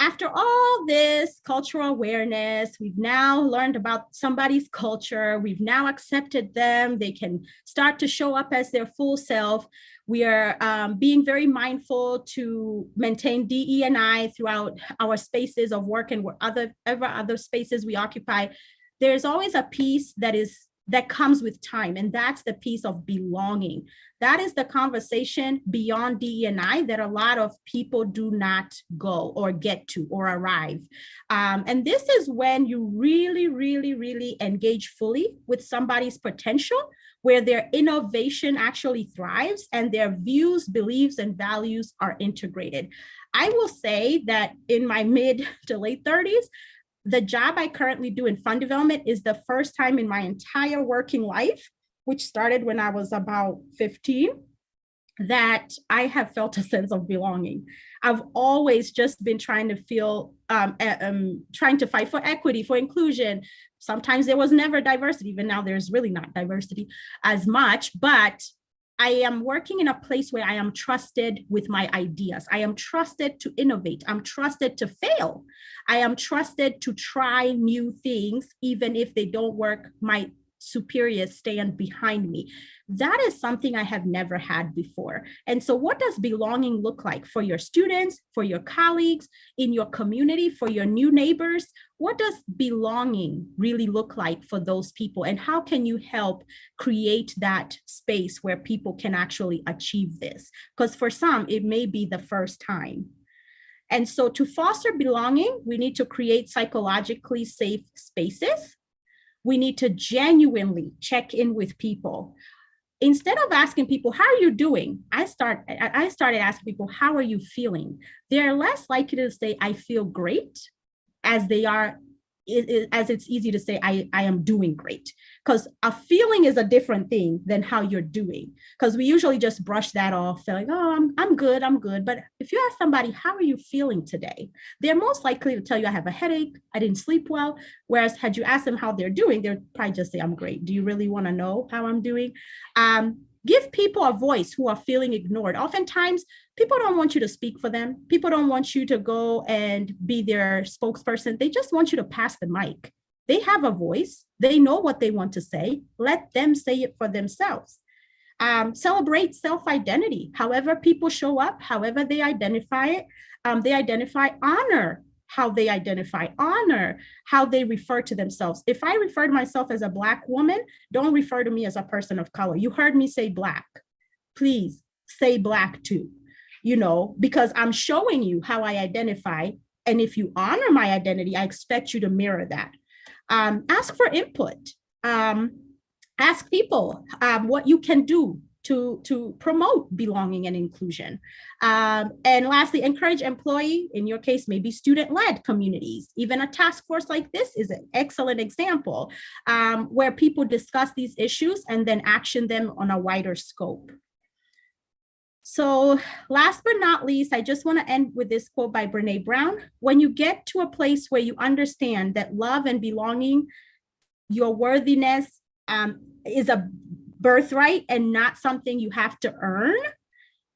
after all this cultural awareness, we've now learned about somebody's culture. We've now accepted them. They can start to show up as their full self. We are being very mindful to maintain DE&I throughout our spaces of work and other spaces we occupy. There's always a piece that comes with time, and that's the piece of belonging. That is the conversation beyond DE&I that a lot of people do not go or get to or arrive. And this is when you really, really, really engage fully with somebody's potential, where their innovation actually thrives and their views, beliefs, and values are integrated. I will say that in my mid to late 30s, the job I currently do in fund development is the first time in my entire working life, which started when I was about 15, that I have felt a sense of belonging. I've always just been trying to trying to fight for equity, for inclusion. Sometimes there was never diversity. Even now, there's really not diversity as much, but I am working in a place where I am trusted with my ideas. I am trusted to innovate. I'm trusted to fail. I am trusted to try new things, even if they don't work. My superiors stand behind me. That is something I have never had before. And so what does belonging look like for your students, for your colleagues, in your community, for your new neighbors? What does belonging really look like for those people? And how can you help create that space where people can actually achieve this? Because for some, it may be the first time. And so to foster belonging, we need to create psychologically safe spaces. We need to genuinely check in with people. Instead of asking people, how are you doing? I started asking people, how are you feeling? They're less likely to say, I feel great, as it's easy to say, I am doing great. Because a feeling is a different thing than how you're doing. Because we usually just brush that off, like, oh, I'm good. But if you ask somebody, how are you feeling today? They're most likely to tell you, I have a headache, I didn't sleep well. Whereas had you asked them how they're doing, they'll probably just say, I'm great. Do you really want to know how I'm doing? Give people a voice who are feeling ignored. Oftentimes, people don't want you to speak for them. People don't want you to go and be their spokesperson. They just want you to pass the mic. They have a voice. They know what they want to say. Let them say it for themselves. Celebrate self-identity. However people show up, however they identify, honor how they identify, honor how they refer to themselves. If I refer to myself as a Black woman, don't refer to me as a person of color. You heard me say Black. Please say Black too, because I'm showing you how I identify. And if you honor my identity, I expect you to mirror that. Ask for input. Ask people what you can do to promote belonging and inclusion. And lastly, encourage employee, in your case, maybe student-led communities. Even a task force like this is an excellent example where people discuss these issues and then action them on a wider scope. So last but not least, I just want to end with this quote by Brene Brown. When you get to a place where you understand that love and belonging, your worthiness is a birthright and not something you have to earn,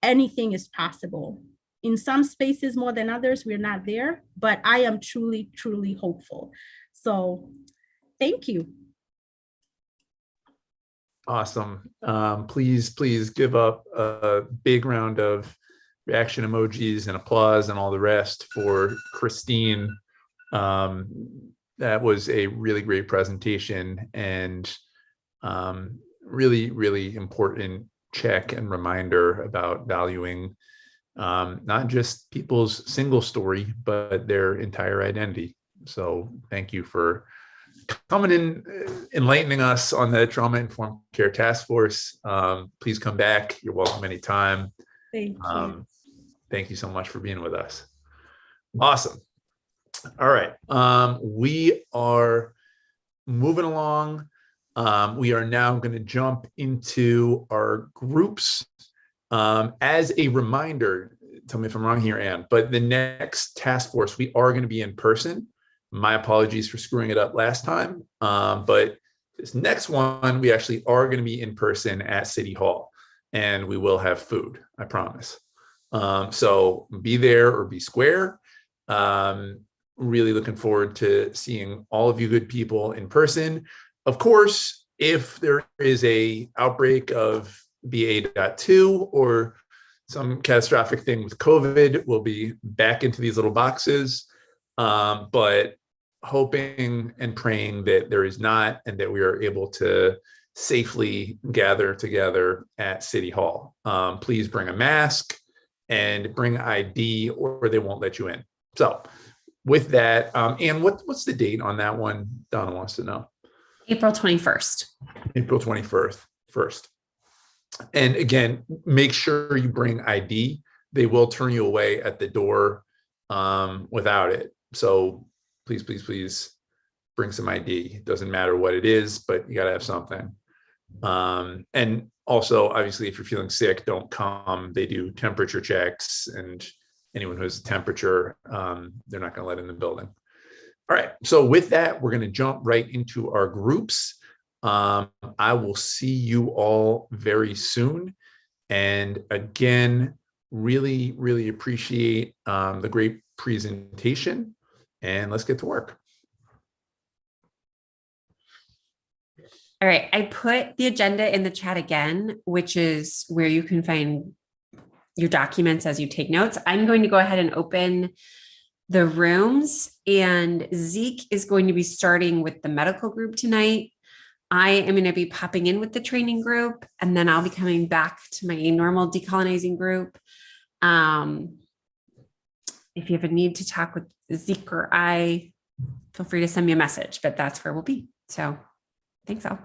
anything is possible. In some spaces more than others, we're not there, but I am truly, truly hopeful. So thank you. Awesome. Please give up a big round of reaction emojis and applause and all the rest for Christine. That was a really great presentation and really, really important check and reminder about valuing not just people's single story, but their entire identity. So thank you for coming in, enlightening us on the Trauma Informed Care Task Force. Please come back. You're welcome anytime. Thank you. Thank you so much for being with us. Awesome. All right. We are moving along. We are now going to jump into our groups. As a reminder, tell me if I'm wrong here, Anne, but the next task force, we are going to be in person. My apologies for screwing it up last time. But this next one, we actually are going to be in person at City Hall, and we will have food, I promise. So be there or be square. Really looking forward to seeing all of you good people in person. Of course, if there is a outbreak of BA.2 or some catastrophic thing with COVID, we'll be back into these little boxes. But hoping and praying that there is not, and that we are able to safely gather together at City Hall. Please bring a mask and bring ID, or they won't let you in. So with that, and what's the date on that one? Donna wants to know. April 21st. April 21st. And again, make sure you bring ID. They will turn you away at the door without it. So please, please, please bring some ID. It doesn't matter what it is, but you got to have something. And also, obviously, if you're feeling sick, don't come. They do temperature checks, and anyone who has a temperature, they're not going to let in the building. All right. So with that, we're going to jump right into our groups. I will see you all very soon. And again, really, really appreciate the great presentation, and let's get to work. All right, I put the agenda in the chat again, which is where you can find your documents as you take notes. I'm going to go ahead and open the rooms, and Zeke is going to be starting with the medical group tonight. I am going to be popping in with the training group, and then I'll be coming back to my normal decolonizing group. If you have a need to talk with Zeke or I, feel free to send me a message, but that's where we'll be. So thanks all.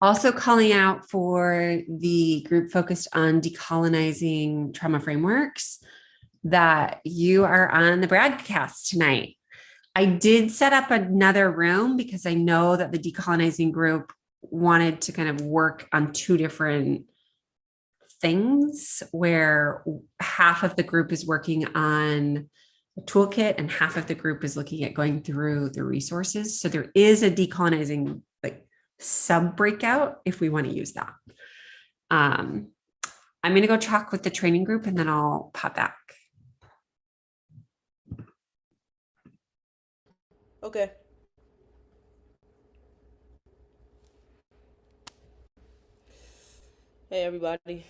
Also calling out for the group focused on decolonizing trauma frameworks that you are on the broadcast tonight. I did set up another room because I know that the decolonizing group wanted to kind of work on two different things, where half of the group is working on a toolkit and half of the group is looking at going through the resources. So there is a decolonizing sub breakout if we want to use that. I'm going to go talk with the training group and then I'll pop back. Okay. Hey, everybody.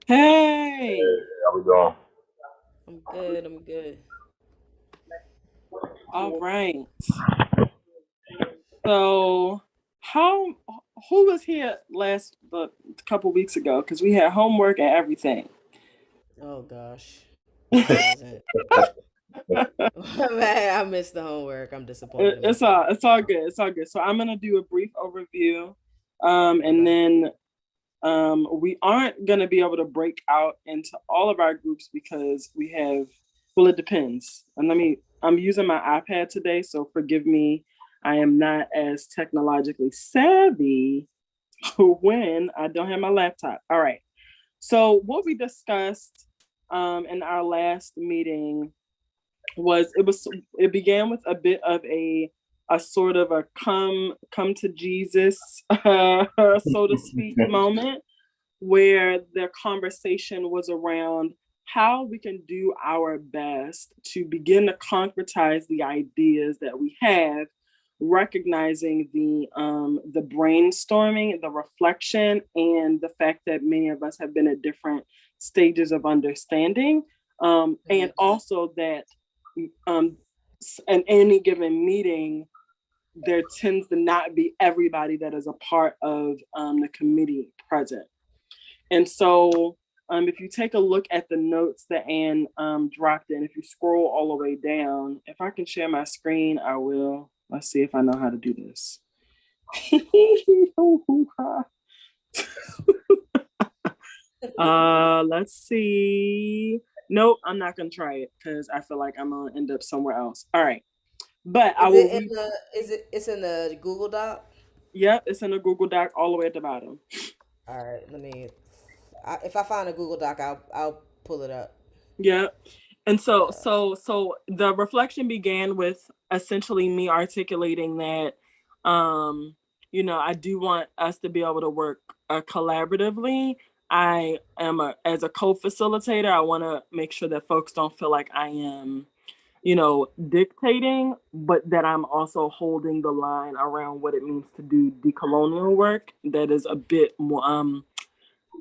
Hey, how we doing? I'm good. All right. So, who was here last couple weeks ago? Because we had homework and everything. Oh gosh. I wasn't. Man, I missed the homework. I'm disappointed. It's all good. It's all good. So I'm gonna do a brief overview, and then we aren't gonna be able to break out into all of our groups because we have. Well, it depends. And I'm using my iPad today, so forgive me. I am not as technologically savvy when I don't have my laptop. All right. So what we discussed in our last meeting it began with a bit of a sort of a come to Jesus, so to speak, moment, where the conversation was around how we can do our best to begin to concretize the ideas that we have, recognizing the brainstorming, the reflection, and the fact that many of us have been at different stages of understanding, and also that in any given meeting, there tends to not be everybody that is a part of the committee present. And so if you take a look at the notes that Anne dropped in, if you scroll all the way down, if I can share my screen, I will. Let's see if I know how to do this. Let's see. Nope, I'm not gonna try it because I feel like I'm gonna end up somewhere else. All right, but I will. It's in the Google Doc? Yep, it's in the Google Doc all the way at the bottom. All right, if I find a Google Doc, I'll pull it up. Yeah. And so the reflection began with essentially me articulating that, I do want us to be able to work collaboratively. I am as a co-facilitator, I want to make sure that folks don't feel like I am, dictating, but that I'm also holding the line around what it means to do decolonial work that is a bit more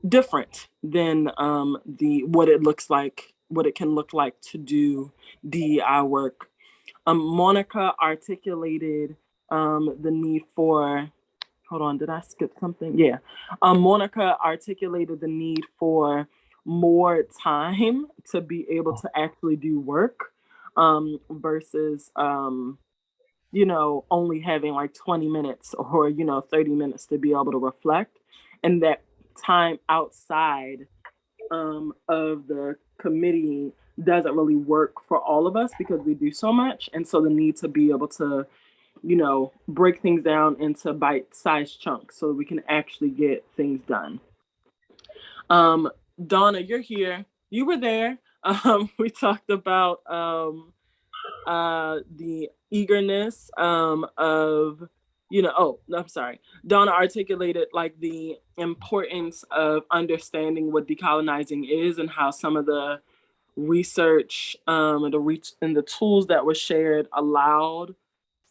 different than what it can look like to do DEI work. Monica articulated the need for, hold on, did I skip something? Yeah. Monica articulated the need for more time to be able to actually do work versus only having like 20 minutes or 30 minutes to be able to reflect, and that time outside of the committee doesn't really work for all of us because we do so much. And so the need to be able to break things down into bite-sized chunks so we can actually get things done. Donna, you're here. You were there. We talked about the eagerness of, I'm sorry. Donna articulated like the importance of understanding what decolonizing is and how some of the research and the tools that were shared allowed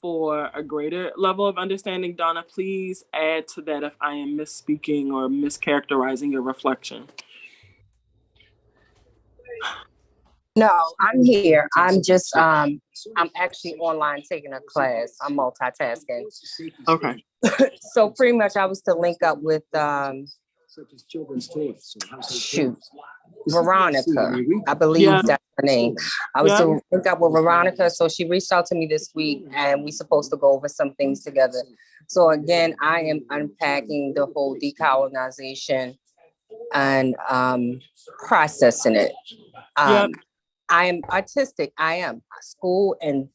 for a greater level of understanding. Donna, please add to that if I am misspeaking or mischaracterizing your reflection. No, I'm here. I'm just, I'm actually online taking a class. I'm multitasking. Okay. So pretty much I was to link up with, Veronica. I believe that's her name. I was to link up with Veronica. So she reached out to me this week and we supposed to go over some things together. So again, I am unpacking the whole decolonization and processing it. I am artistic. I am school, and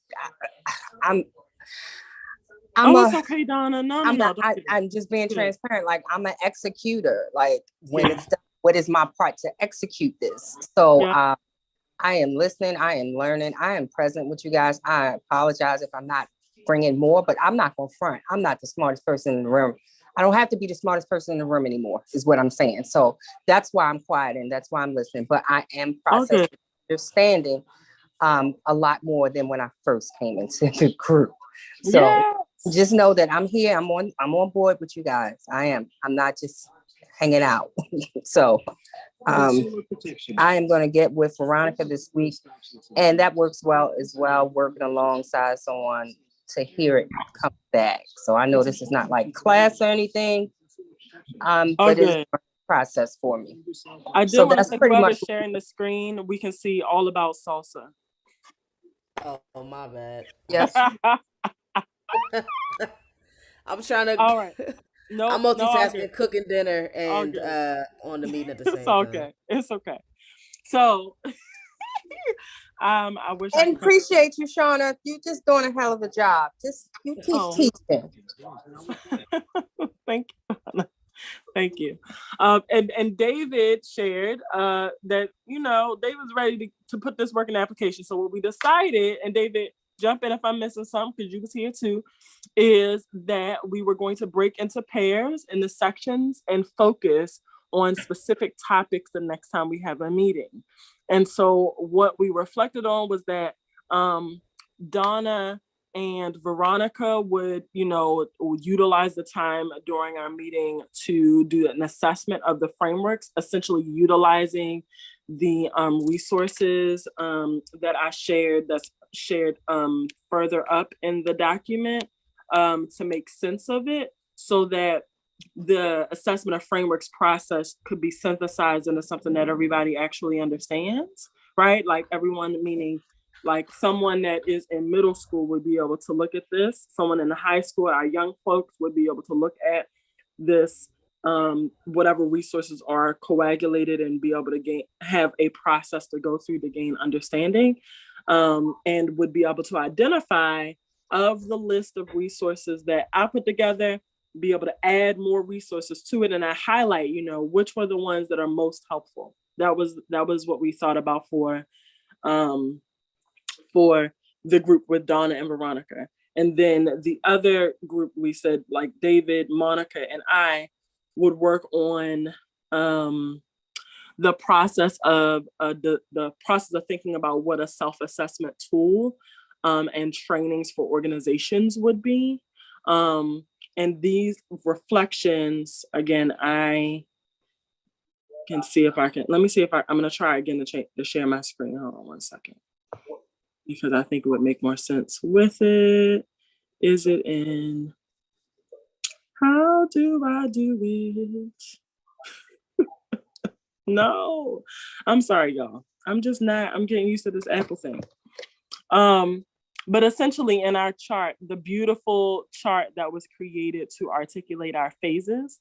I'm it's okay, Donna. No, I'm just being transparent. Like I'm an executor. Like when it's done, what is my part to execute this? So I am listening. I am learning. I am present with you guys. I apologize if I'm not bringing more, but I'm not gonna front. I'm not the smartest person in the room. I don't have to be the smartest person in the room anymore, is what I'm saying. So that's why I'm quiet and that's why I'm listening. But I am processing. Understanding a lot more than when I first came into the group. So just know that I'm here. I'm on board with you guys. I am. I'm not just hanging out. So I am going to get with Veronica this week, and that works well as well. Working alongside someone to hear it come back. So I know this is not like class or anything, but it's process for me. I do want to say whoever's sharing the screen, we can see all about salsa. Oh, my bad. Yes. I'm trying to. All right. No, I'm multitasking, cooking dinner and on the meeting at the same time. It's okay. So, I wish. And appreciate you, Shauna. You just doing a hell of a job. Just you keep teaching. Thank you. Thank you. And David shared that, David was ready to put this work in application. So what we decided, and David, jump in if I'm missing something because you was here too, is that we were going to break into pairs in the sections and focus on specific topics the next time we have a meeting. And so what we reflected on was that Donna and Veronica would, utilize the time during our meeting to do an assessment of the frameworks, essentially utilizing the resources that I shared that's shared further up in the document to make sense of it, so that the assessment of frameworks process could be synthesized into something that everybody actually understands, right? Like everyone, meaning like someone that is in middle school would be able to look at this. Someone in the high school, our young folks would be able to look at this, whatever resources are coagulated, and be able to have a process to go through to gain understanding, and would be able to identify of the list of resources that I put together, be able to add more resources to it. And I highlight, which were the ones that are most helpful. That was what we thought about for the group with Donna and Veronica. And then the other group, we said like David, Monica, and I would work on the process of the process of thinking about what a self-assessment tool and trainings for organizations would be. And these reflections, again, I can see if I can, let me see if I'm going to try again to share my screen. Hold on one second, because I think it would make more sense with it. Is it in, how do I do it? No, I'm sorry, y'all. I'm getting used to this Apple thing. But essentially in our chart, the beautiful chart that was created to articulate our phases,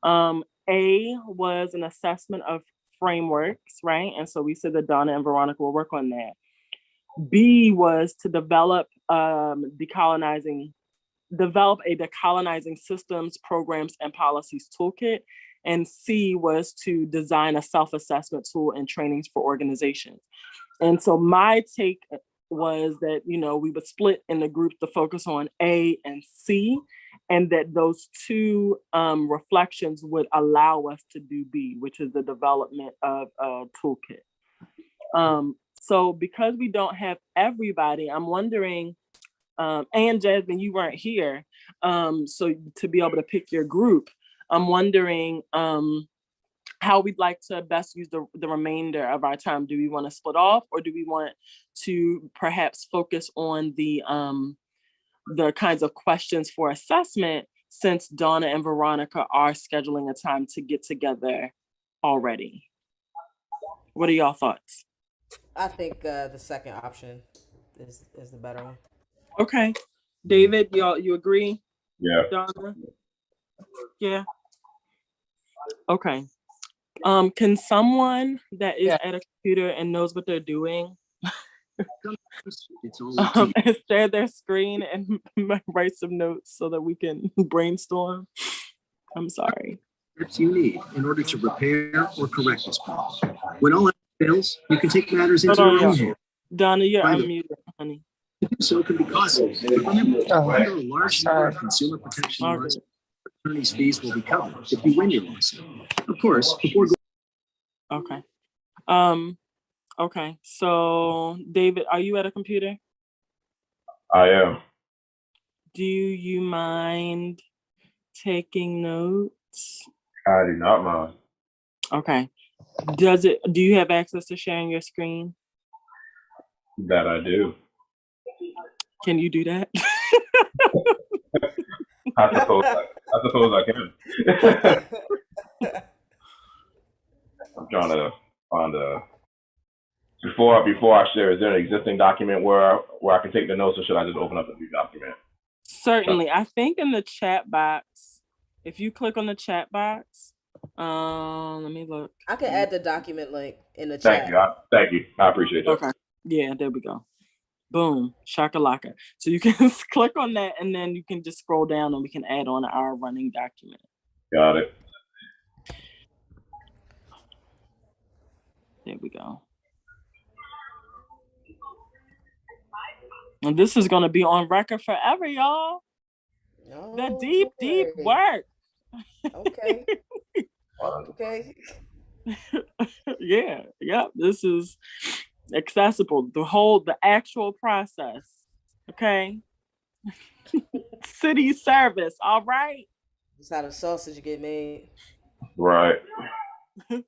A was an assessment of frameworks, right? And so we said that Donna and Veronica will work on that. B was to develop a decolonizing systems, programs, and policies toolkit. And C was to design a self-assessment tool and trainings for organizations. And so my take was that, we would split in the group to focus on A and C, and that those two reflections would allow us to do B, which is the development of a toolkit. So because we don't have everybody, I'm wondering, and Jasmine, you weren't here, so to be able to pick your group, I'm wondering how we'd like to best use the remainder of our time. Do we want to split off, or do we want to perhaps focus on the kinds of questions for assessment, since Donna and Veronica are scheduling a time to get together already? What are y'all thoughts? I think the second option is the better one. Okay. David, you agree? Yeah. Donna? Yeah. Okay. Can someone that is at a computer and knows what they're doing share their screen and write some notes so that we can brainstorm? I'm sorry. Steps you need in order to repair or correct this problem. When all else fails, you can take matters into your own hands. Donna, you're unmuted, honey. To do so can be costly. But remember, under a large number of consumer protection laws, attorney's fees will be covered if you win your lawsuit. Of course, before. Okay. Okay. So, David, are you at a computer? I am. Do you mind taking notes? I do not mind. Okay. Do you have access to sharing your screen? That I do. Can you do that? I suppose I can. I'm trying to find before I share, is there an existing document where I can take the notes, or should I just open up a new document? Certainly. I think in the chat box, if you click on the chat box, let me look. I can add the document link in the chat. Thank you. I appreciate that. Okay. Yeah, there we go. Boom, shakalaka. So you can click on that, and then you can just scroll down and we can add on our running document. Got it. There we go. And this is going to be on record forever, y'all. Oh, The deep work. Okay. Okay. Yeah. This is accessible. The actual process. Okay. City service. All right. This is how the sausage get made. Right. All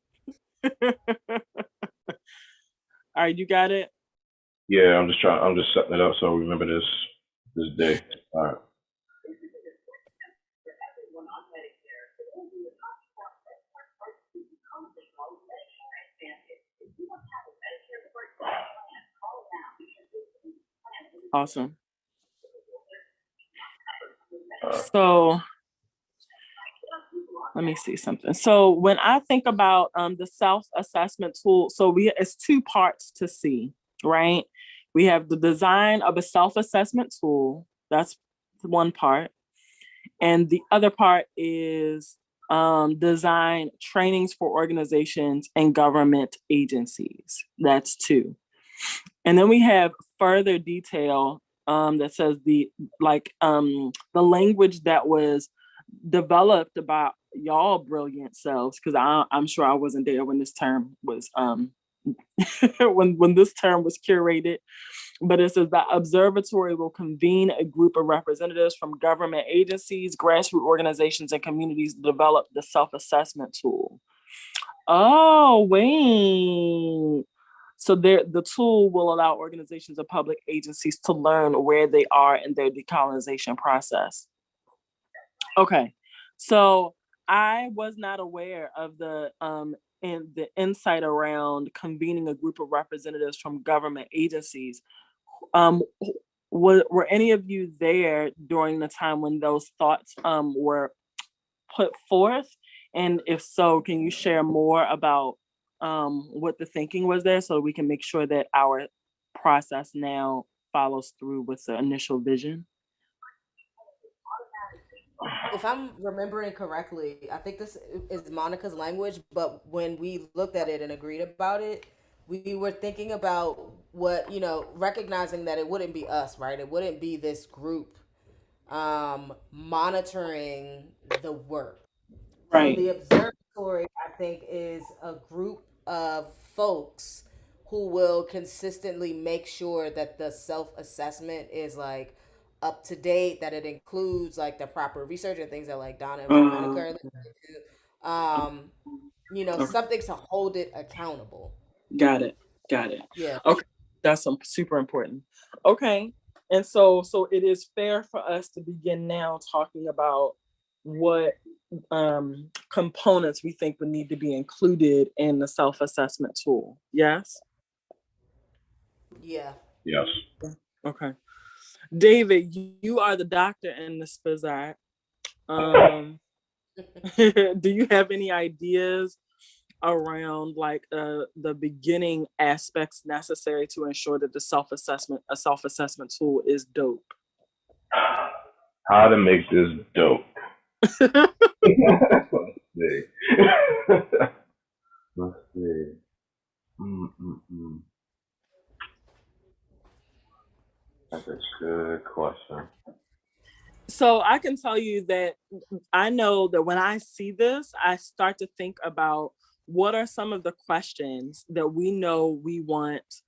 right, you got it? Yeah, I'm just setting it up so I remember this day. All right. Awesome. So let me see something. So when I think about the self-assessment tool, so it's two parts to see, right? We have the design of a self-assessment tool. That's one part. And the other part is design trainings for organizations and government agencies. That's two. And then we have further detail that says the language that was developed by y'all brilliant selves, because I'm sure I wasn't there when this term was when this term was curated. But it says the observatory will convene a group of representatives from government agencies, grassroots organizations, and communities to develop the self-assessment tool. Oh, wait. So the tool will allow organizations and public agencies to learn where they are in their decolonization process. Okay, so I was not aware of the insight around convening a group of representatives from government agencies. Were any of you there during the time when those thoughts were put forth? And if so, can you share more about what the thinking was there so we can make sure that our process now follows through with the initial vision? If I'm remembering correctly, I think this is Monica's language, but when we looked at it and agreed about it, we were thinking about what, recognizing that it wouldn't be us, right? It wouldn't be this group monitoring the work. Right. So the observatory, I think, is a group of folks who will consistently make sure that the self-assessment is like up to date, that it includes like the proper research and things that like Donna and Monica are listening to. Something to hold it accountable. Got it. Yeah. Okay, that's super important. Okay, and so it is fair for us to begin now talking about what components we think would need to be included in the self-assessment tool. Yes? Yeah. Yes. Okay. David, you are the doctor in the Spizat. Do you have any ideas around like the beginning aspects necessary to ensure that a self-assessment tool is dope? How to make this dope. Let's see. Let's see. That's a good question. So I can tell you that I know that when I see this, I start to think about what are some of the questions that we know we want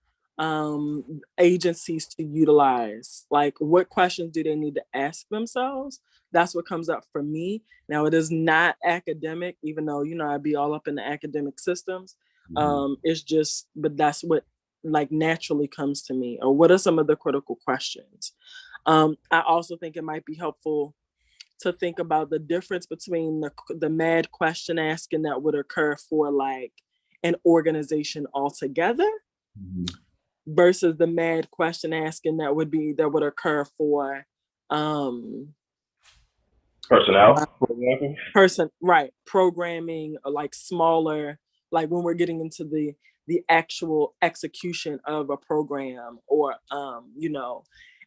agencies to utilize. Like, what questions do they need to ask themselves? That's what comes up for me. Now, it is not academic, even though, I'd be all up in the academic systems. It's just, but that's what like naturally comes to me. Or what are some of the critical questions? I also think it might be helpful to think about the difference between the mad question asking that would occur for like an organization altogether versus the mad question asking that would occur for personnel, for example. Programming, or like smaller, like when we're getting into the actual execution of a program, or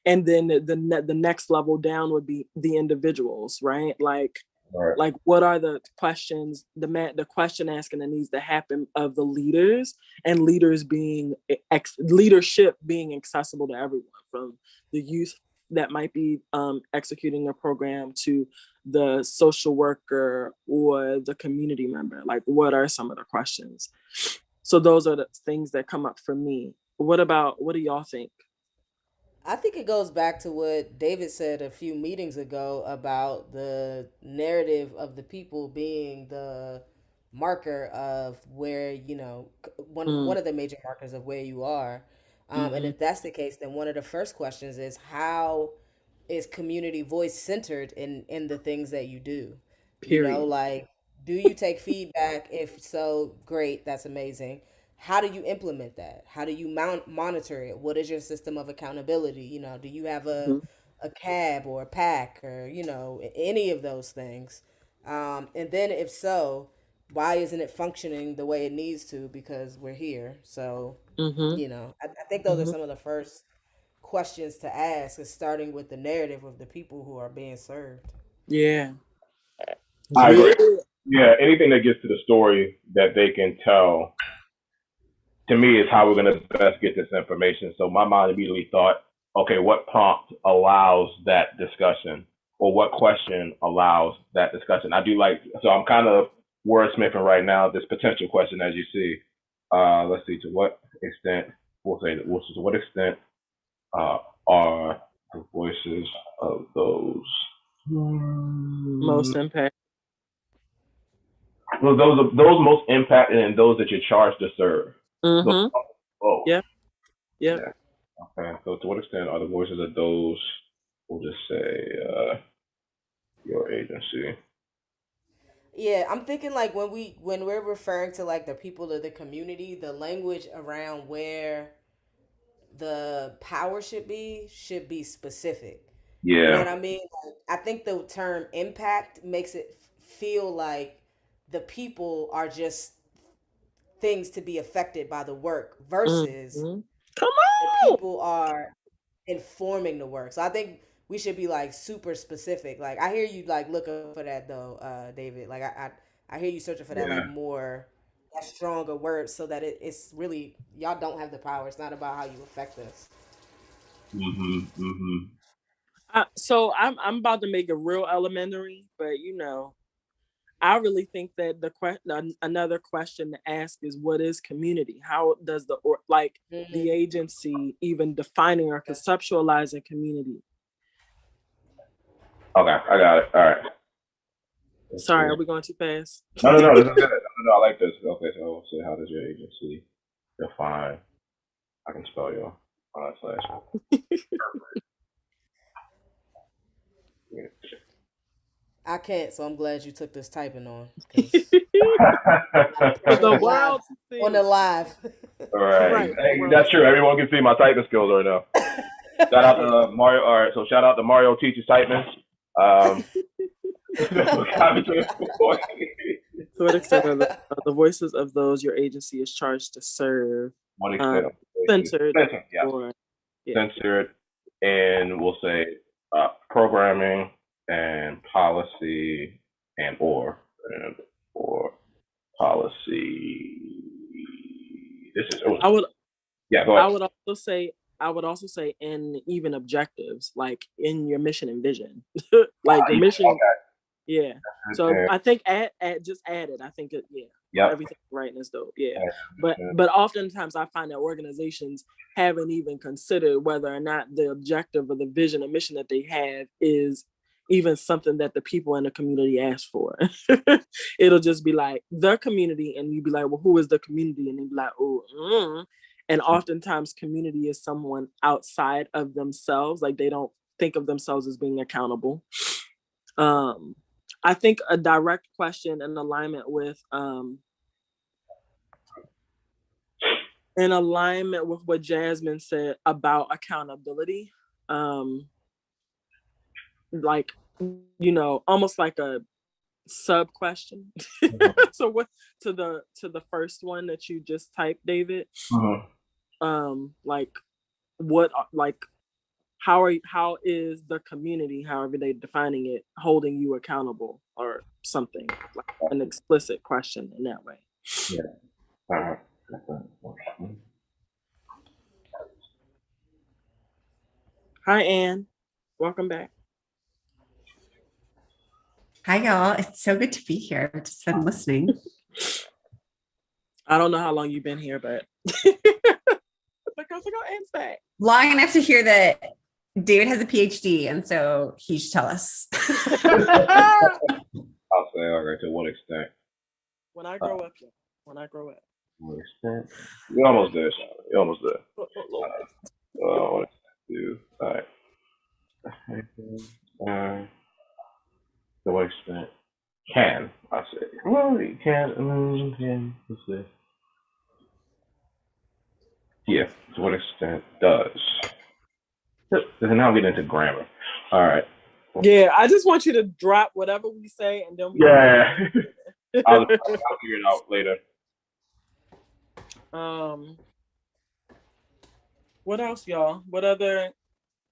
and then the next level down would be the individuals, right? Like what are the questions, the question asking that needs to happen of the leaders, and leadership being accessible to everyone, from the youth that might be executing a program to the social worker or the community member. Like, what are some of the questions? So those are the things that come up for me. What do y'all think? I think it goes back to what David said a few meetings ago about the narrative of the people being the marker of where, one of the major markers of where you are. And if that's the case, then one of the first questions is, how is community voice centered in the things that you do? Period. Like, do you take feedback? If so, great, that's amazing. How do you implement that? How do you monitor it? What is your system of accountability? Do you have a cab or a pack, or any of those things? And then if so, why isn't it functioning the way it needs to? Because we're here. So I think those are some of the first questions to ask, is starting with the narrative of the people who are being served. Yeah. I agree. Yeah, anything that gets to the story that they can tell, to me, is how we're going to best get this information. So my mind immediately thought, okay, what prompt allows that discussion, or what question allows that discussion? I do like, so I'm kind of wordsmithing right now this potential question, as you see. Let's see, to what extent, to what extent are the voices of those most impact? Well, those most impacted, and those that you're charged to serve. Oh. Yep. Yeah. Okay. So to what extent are the voices of those, we'll just say, your agency? Yeah, I'm thinking like when we're referring to like the people of the community, the language around where the power should be specific. Yeah. You know what I mean? Like, I think the term impact makes it feel like the people are just things to be affected by the work, versus Come the people are informing the work. So I think we should be like super specific. Like, I hear you like looking for that though, David. Like I hear you searching for that like more, that stronger word, so that it's really, y'all don't have the power. It's not about how you affect us. So I'm about to make it real elementary, but I really think that another question to ask is, what is community? How does the agency even defining or conceptualizing community? Okay, I got it. All right. Sorry, are we going too fast? No, this is good. No, I like this. Okay, so we'll say, how does your agency define? I can spell your I can't, so I'm glad you took this typing on. The world on the live. All right. Hey, that's true. Everyone can see my typing skills right now. Shout out to Mario. All right, so shout out to Mario teaches typing. To what extent are the voices of those your agency is charged to serve censored? Censored, and we'll say programming and policy or policy. I would. Yeah, go ahead. I would also say in even objectives, like in your mission and vision, like the mission. Okay. Yeah. So I think just add it. I think everything right is dope. Yeah. But oftentimes I find that organizations haven't even considered whether or not the objective or the vision and mission that they have is even something that the people in the community ask for. It'll just be like the community, and you'd be like, well, who is the community? And they'd be like, oh, And oftentimes community is someone outside of themselves. Like they don't think of themselves as being accountable. I think a direct question in alignment with what Jasmine said about accountability, like, almost like a sub question. So what to the first one that you just typed, David? How is the community, however they defining it, holding you accountable, or something like an explicit question in that way? Yeah. Hi, Anne. Welcome back. Hi, y'all. It's so good to be here. I've just been listening. I don't know how long you've been here, but Anne's back. Long enough to hear that David has a PhD, and so he should tell us. I'll say, all right, to what extent? When I grow up. You're almost there, Sean. You're almost there. What do? All right. To what extent can I say? Well, you can. Let's see. Yeah. To what extent does? Now we get into grammar. All right. Yeah, I just want you to drop whatever we say, and then yeah, I'll figure it out later. What else, y'all? What other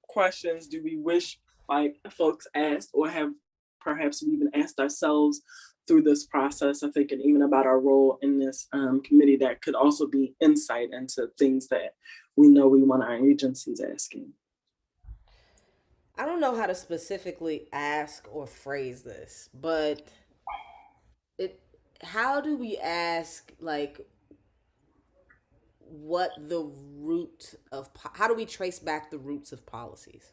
questions do we wish like folks asked, or have perhaps we even asked ourselves through this process of thinking even about our role in this committee that could also be insight into things that we know we want our agencies asking? I don't know how to specifically ask or phrase this, but how do we ask, like, what the root of, how do we trace back the roots of policies?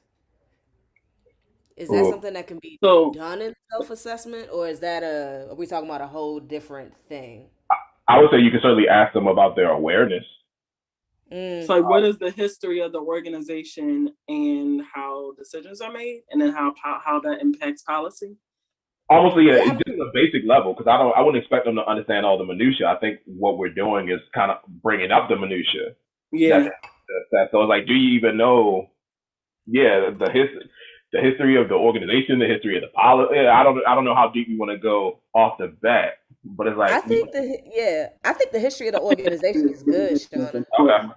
Is that something that can be done in self-assessment, or is that are we talking about a whole different thing? I would say you can certainly ask them about their awareness. So like, what is the history of the organization and how decisions are made, and then how that impacts policy? Honestly, yeah, it's just a basic level, because I wouldn't expect them to understand all the minutia. I think what we're doing is kind of bringing up the minutia. Yeah. So it's like, do you even know? Yeah, the history of the organization, the history of the policy. I don't know how deep you want to go off the bat, but it's like I think the history of the organization is good, Shauna.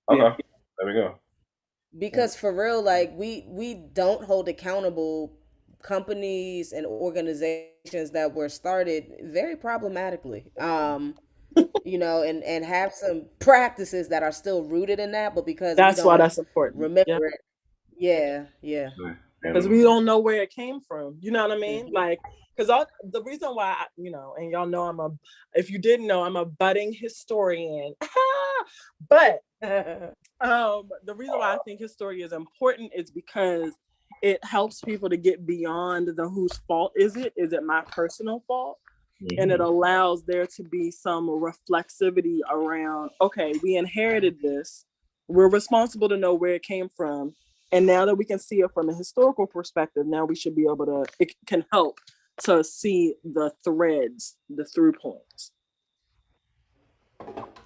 Okay, there we go. Because for real, like we don't hold accountable companies and organizations that were started very problematically. You know, and have some practices that are still rooted in that, but because that's why that's important. Remember it. Yeah. Because we don't know where it came from. You know what I mean? Like, because the reason why, and y'all know if you didn't know, I'm a budding historian. But the reason why I think history is important is because it helps people to get beyond the whose fault is it? Is it my personal fault? Mm-hmm. And it allows there to be some reflexivity around, okay, we inherited this. We're responsible to know where it came from. And now that we can see it from a historical perspective, now we should be able to, it can help to see the threads, the through points.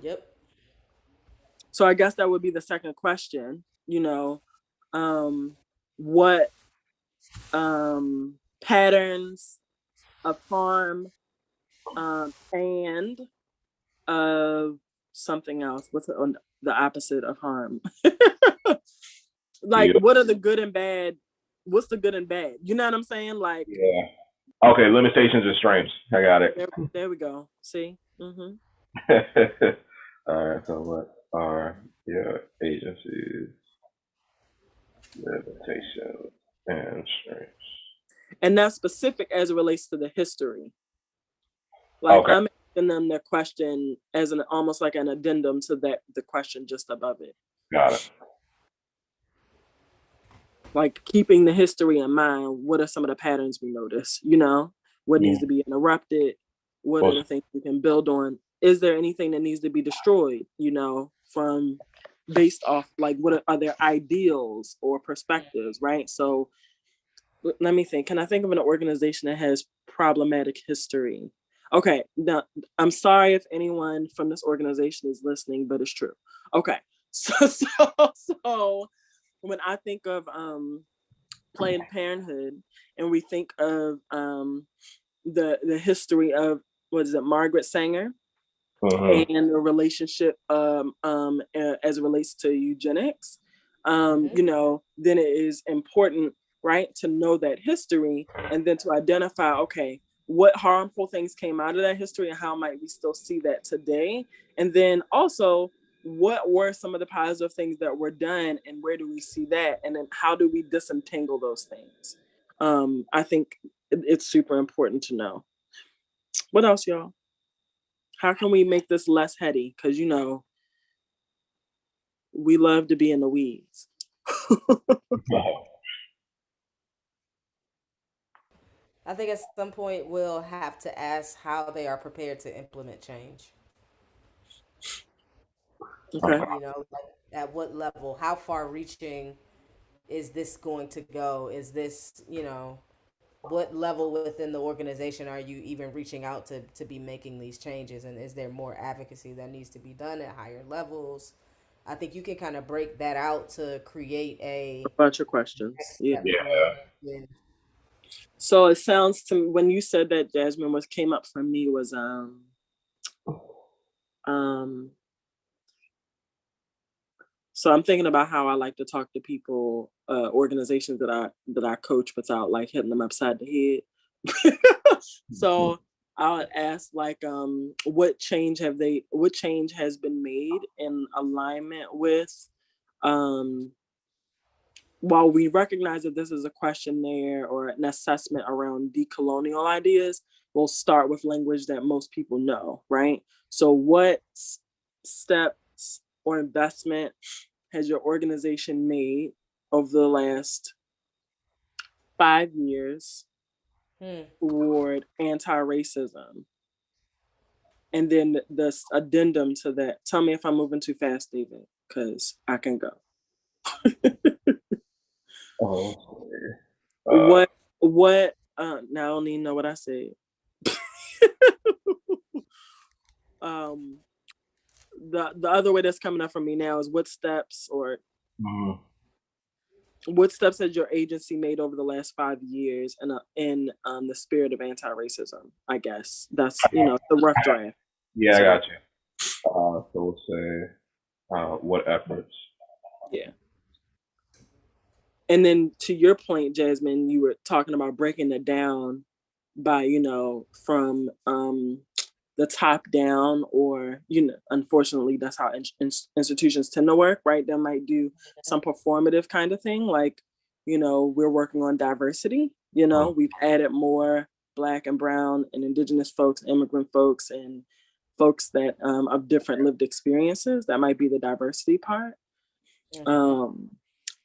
Yep. So I guess that would be the second question, what patterns of harm and of something else. What's the opposite of harm? Like, what are the good and bad? What's the good and bad? You know what I'm saying? Like, yeah. Okay, limitations and strengths. I got it. There we go. See? Mm-hmm. All right, so what are your agencies' limitations and strengths? And that's specific as it relates to the history. Like, okay. I'm asking them the question as almost like an addendum to the question just above it. Got it. Like, keeping the history in mind, what are some of the patterns we notice? What needs to be interrupted? What are the things we can build on? Is there anything that needs to be destroyed, from based off, like, what are their ideals or perspectives, right? So let me think. Can I think of an organization that has problematic history? Okay, now, I'm sorry if anyone from this organization is listening, but it's true. Okay, so when I think of Planned Parenthood, and we think of the history of, Margaret Sanger, and the relationship as it relates to eugenics, then it is important, right, to know that history, and then to identify, okay, what harmful things came out of that history and how might we still see that today? And then also, what were some of the positive things that were done and where do we see that? And then how do we disentangle those things? I think it's super important to know. What else, y'all? How can we make this less heady? Because, we love to be in the weeds. I think at some point we'll have to ask how they are prepared to implement change. Okay. You know, like at what level, how far reaching is this going to go? Is this, you know, what level within the organization are you even reaching out to be making these changes? And is there more advocacy that needs to be done at higher levels? I think you can kind of break that out to create a bunch of questions. Yeah. So it sounds to me, when you said that, Jasmine, what came up for me was so I'm thinking about how I like to talk to people, organizations that I coach without like hitting them upside the head. So I would ask like, what change has been made in alignment with, while we recognize that this is a questionnaire or an assessment around decolonial ideas, we'll start with language that most people know, right? So what steps or investment has your organization made over the last 5 years toward anti-racism? And then this addendum to that. Tell me if I'm moving too fast, David, because I can go. What now I don't even know what I said. The other way that's coming up for me now is what steps has your agency made over the last 5 years in the spirit of anti-racism? I guess that's, you know, the rough draft. Yeah, I got you. So we'll say what efforts. Yeah. And then to your point, Jasmine, you were talking about breaking it down by, you know, from the top down, or, you know, unfortunately, that's how institutions tend to work, right? They might do some performative kind of thing, like, you know, we're working on diversity. You know, we've added more Black and Brown and Indigenous folks, immigrant folks, and folks that of different lived experiences. That might be the diversity part.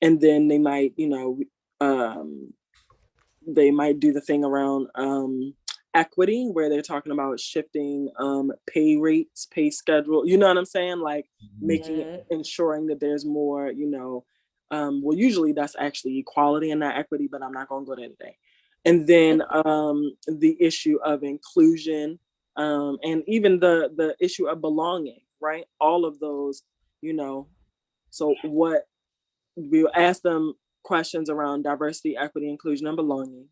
And then they might, you know, they might do the thing around equity, where they're talking about shifting pay rates, pay schedule. You know what I'm saying? Like ensuring that there's more, you know, well, usually that's actually equality and not equity, but I'm not going to go there today. And then the issue of inclusion, and even the issue of belonging, right? All of those, you know. So what we'll ask them questions around diversity, equity, inclusion, and belonging.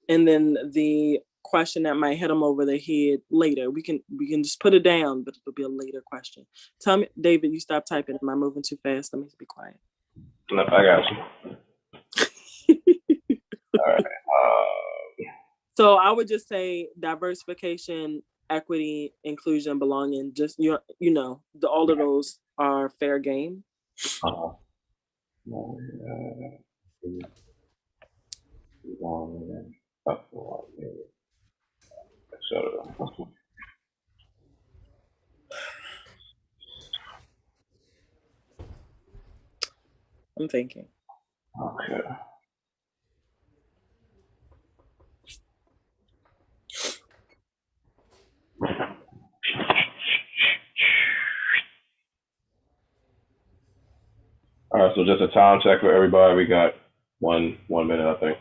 And then the question that might hit them over the head later, we can just put it down, but it'll be a later question. Tell me, David, you stop typing. Am I moving too fast? Let me be quiet. No, I got you. All right. So I would just say diversification, equity, inclusion, belonging. Just you know, all of those are fair game. I'm thinking. Okay. All right, so just a time check for everybody. We got one minute, I think.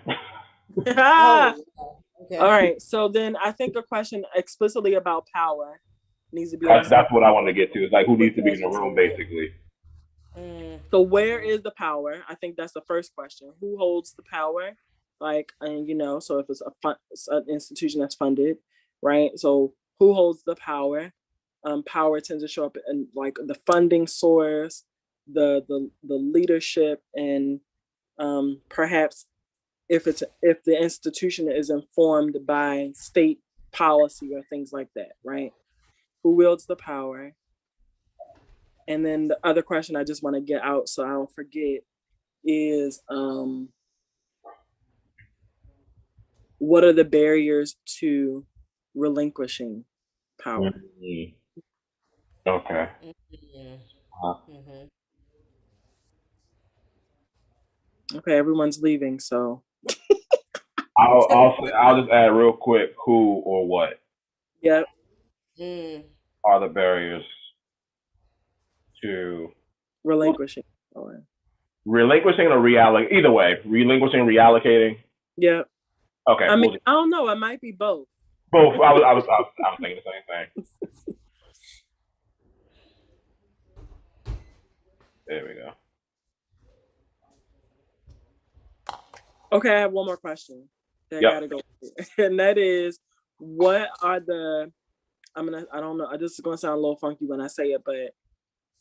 Okay. All right. So then I think a question explicitly about power needs to be That's what I wanted to get to. It's like, who needs to be in the room, basically. So where is the power? I think that's the first question. Who holds the power? Like, and you know, so if it's an institution that's funded, right? So who holds the power? Power tends to show up in like the funding source, the leadership, and perhaps if the institution is informed by state policy or things like that, right? Who wields the power? And then the other question I just want to get out so I don't forget is what are the barriers to relinquishing power? Okay. Okay, everyone's leaving, so I'll just add real quick, who or what. Yep. are the barriers to relinquishing or reallocating? Either way, relinquishing, reallocating. Yeah. Okay. I mean, I don't know. It might be both. Both. I was thinking the same thing. There we go. Okay, I have one more question that I gotta go with. And that is, what are the, I don't know, this is gonna sound a little funky when I say it, but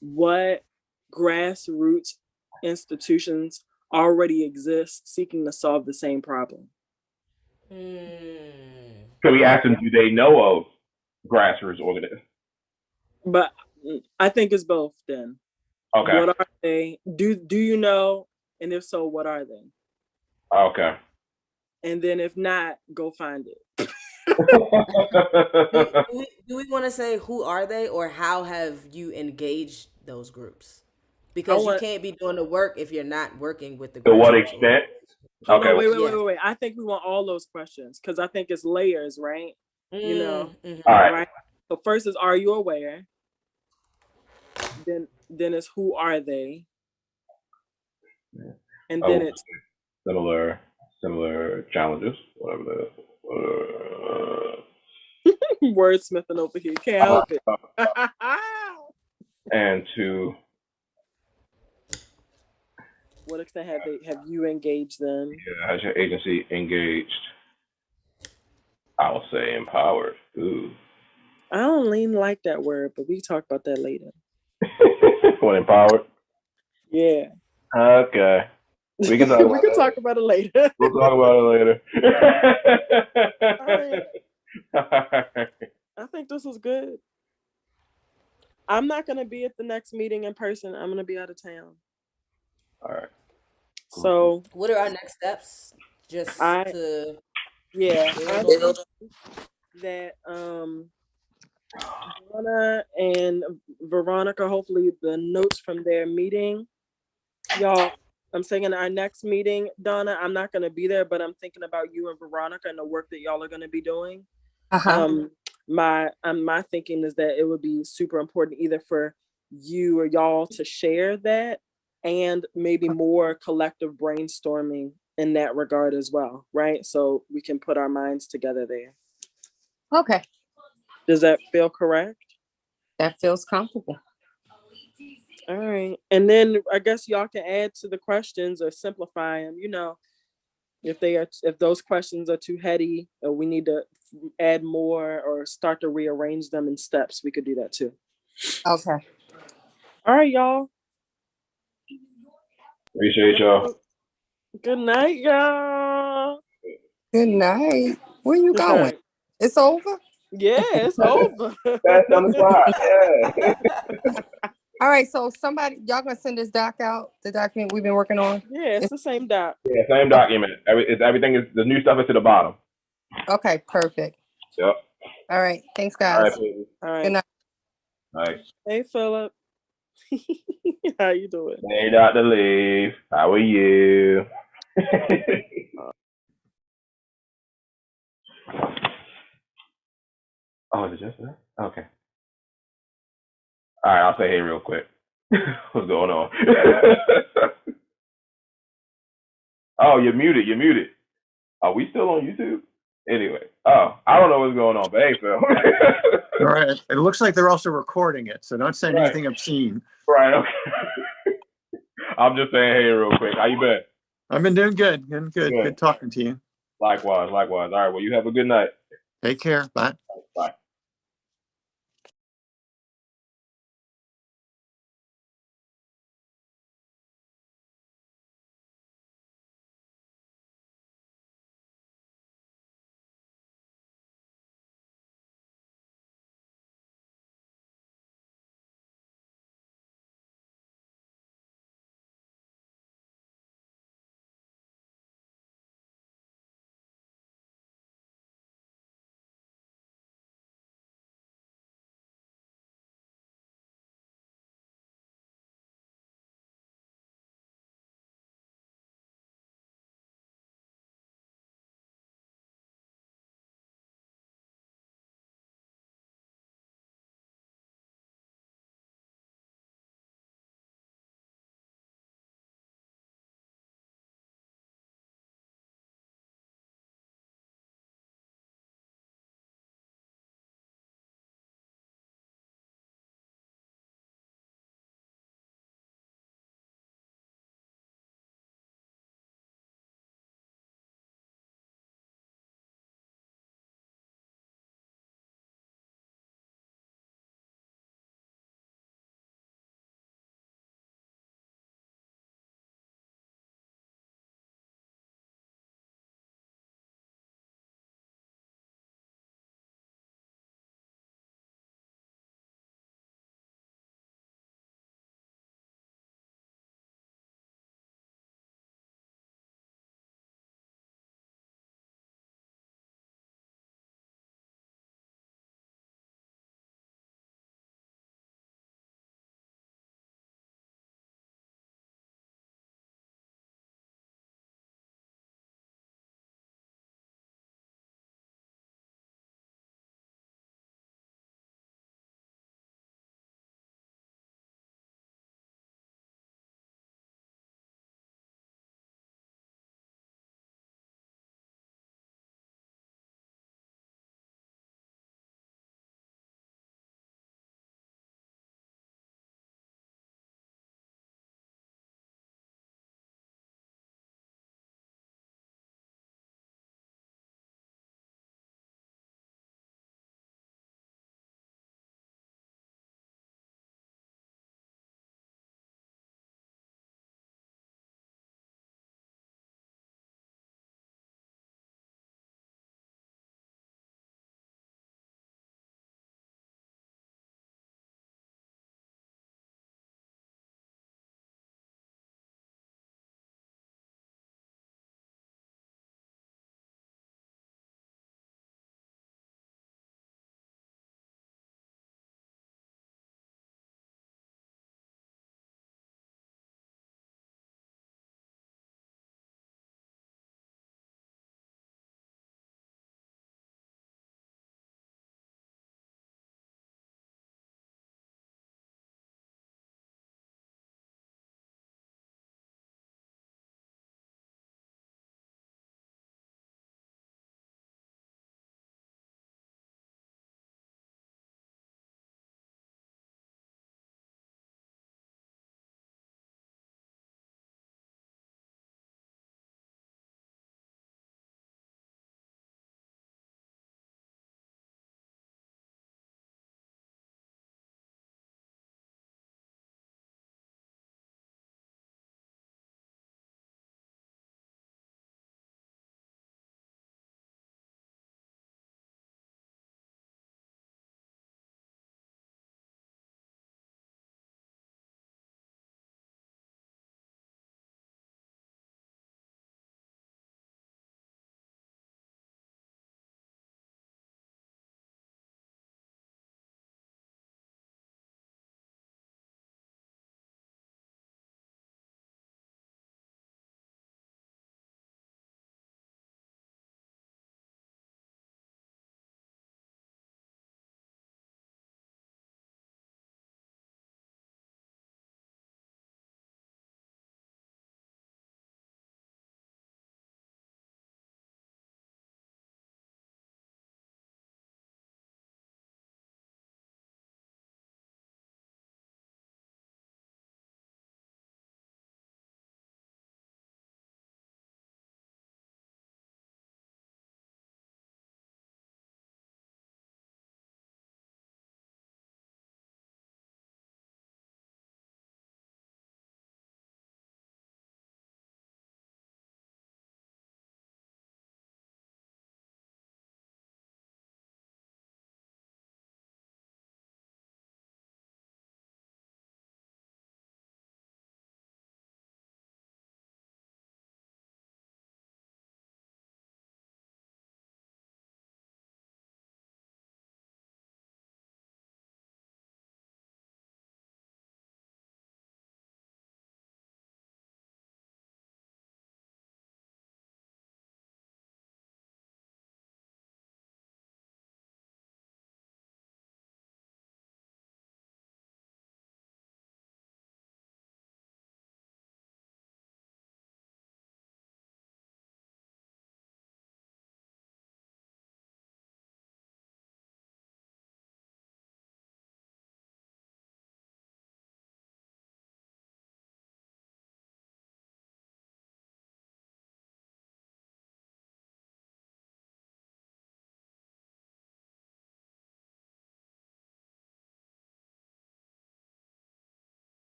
what grassroots institutions already exist seeking to solve the same problem? Can we ask them, do they know of grassroots organizations? But I think it's both then. Okay. What are they? Do you know? And if so, what are they? Okay. And then if not, go find it. do we want to say who are they or how have you engaged those groups? Because you can't be doing the work if you're not working with the group. To what extent? Oh, okay. No, wait. I think we want all those questions because I think it's layers, right? You know. All right. Right. So first is, are you aware? Then it's, who are they? And then it's similar challenges, whatever that is. Wordsmithing over here, can't help it. And to what extent have you engaged them? Yeah, has your agency engaged? I'll say empowered. Ooh. I don't lean like that word, but we talk about that later. What, empowered? Yeah. Okay. We can talk about we can talk about it later. We'll talk about it later. All right. I think this is good. I'm not going to be at the next meeting in person. I'm going to be out of town. All right. So, what are our next steps? Just to that Donna and Veronica, hopefully the notes from their meeting, y'all. I'm saying in our next meeting, Donna, I'm not going to be there, but I'm thinking about you and Veronica and the work that y'all are going to be doing. My thinking is that it would be super important either for you or y'all to share that and maybe more collective brainstorming in that regard as well, right? So we can put our minds together there. Okay. Does that feel correct? That feels comfortable. All right. And then I guess y'all can add to the questions or simplify them, you know, if those questions are too heady or we need to add more or start to rearrange them in steps, we could do that too. Okay. All right, y'all. Appreciate y'all. Good night, y'all. Good night. Where you going? Right. It's over? Yeah, it's over. That's on the spot. Yeah. All right, so y'all gonna send this doc out, the document we've been working on? Yeah, it's the same doc. Yeah, same document. Everything is, the new stuff is to the bottom. Okay, perfect. Yep. All right, thanks guys. All right. Good night. All right. Hey, Philip. How you doing? Hey, Dr. Leaf. How are you? Oh, is it just that? Okay. All right, I'll say hey real quick. What's going on? Oh, you're muted. You're muted. Are we still on YouTube? Anyway, I don't know what's going on, but hey, Phil. All right. It looks like they're also recording it, so don't say anything obscene. Right. Okay. I'm just saying hey real quick. How you been? I've been doing good. Good talking to you. Likewise. All right. Well, you have a good night. Take care. Bye.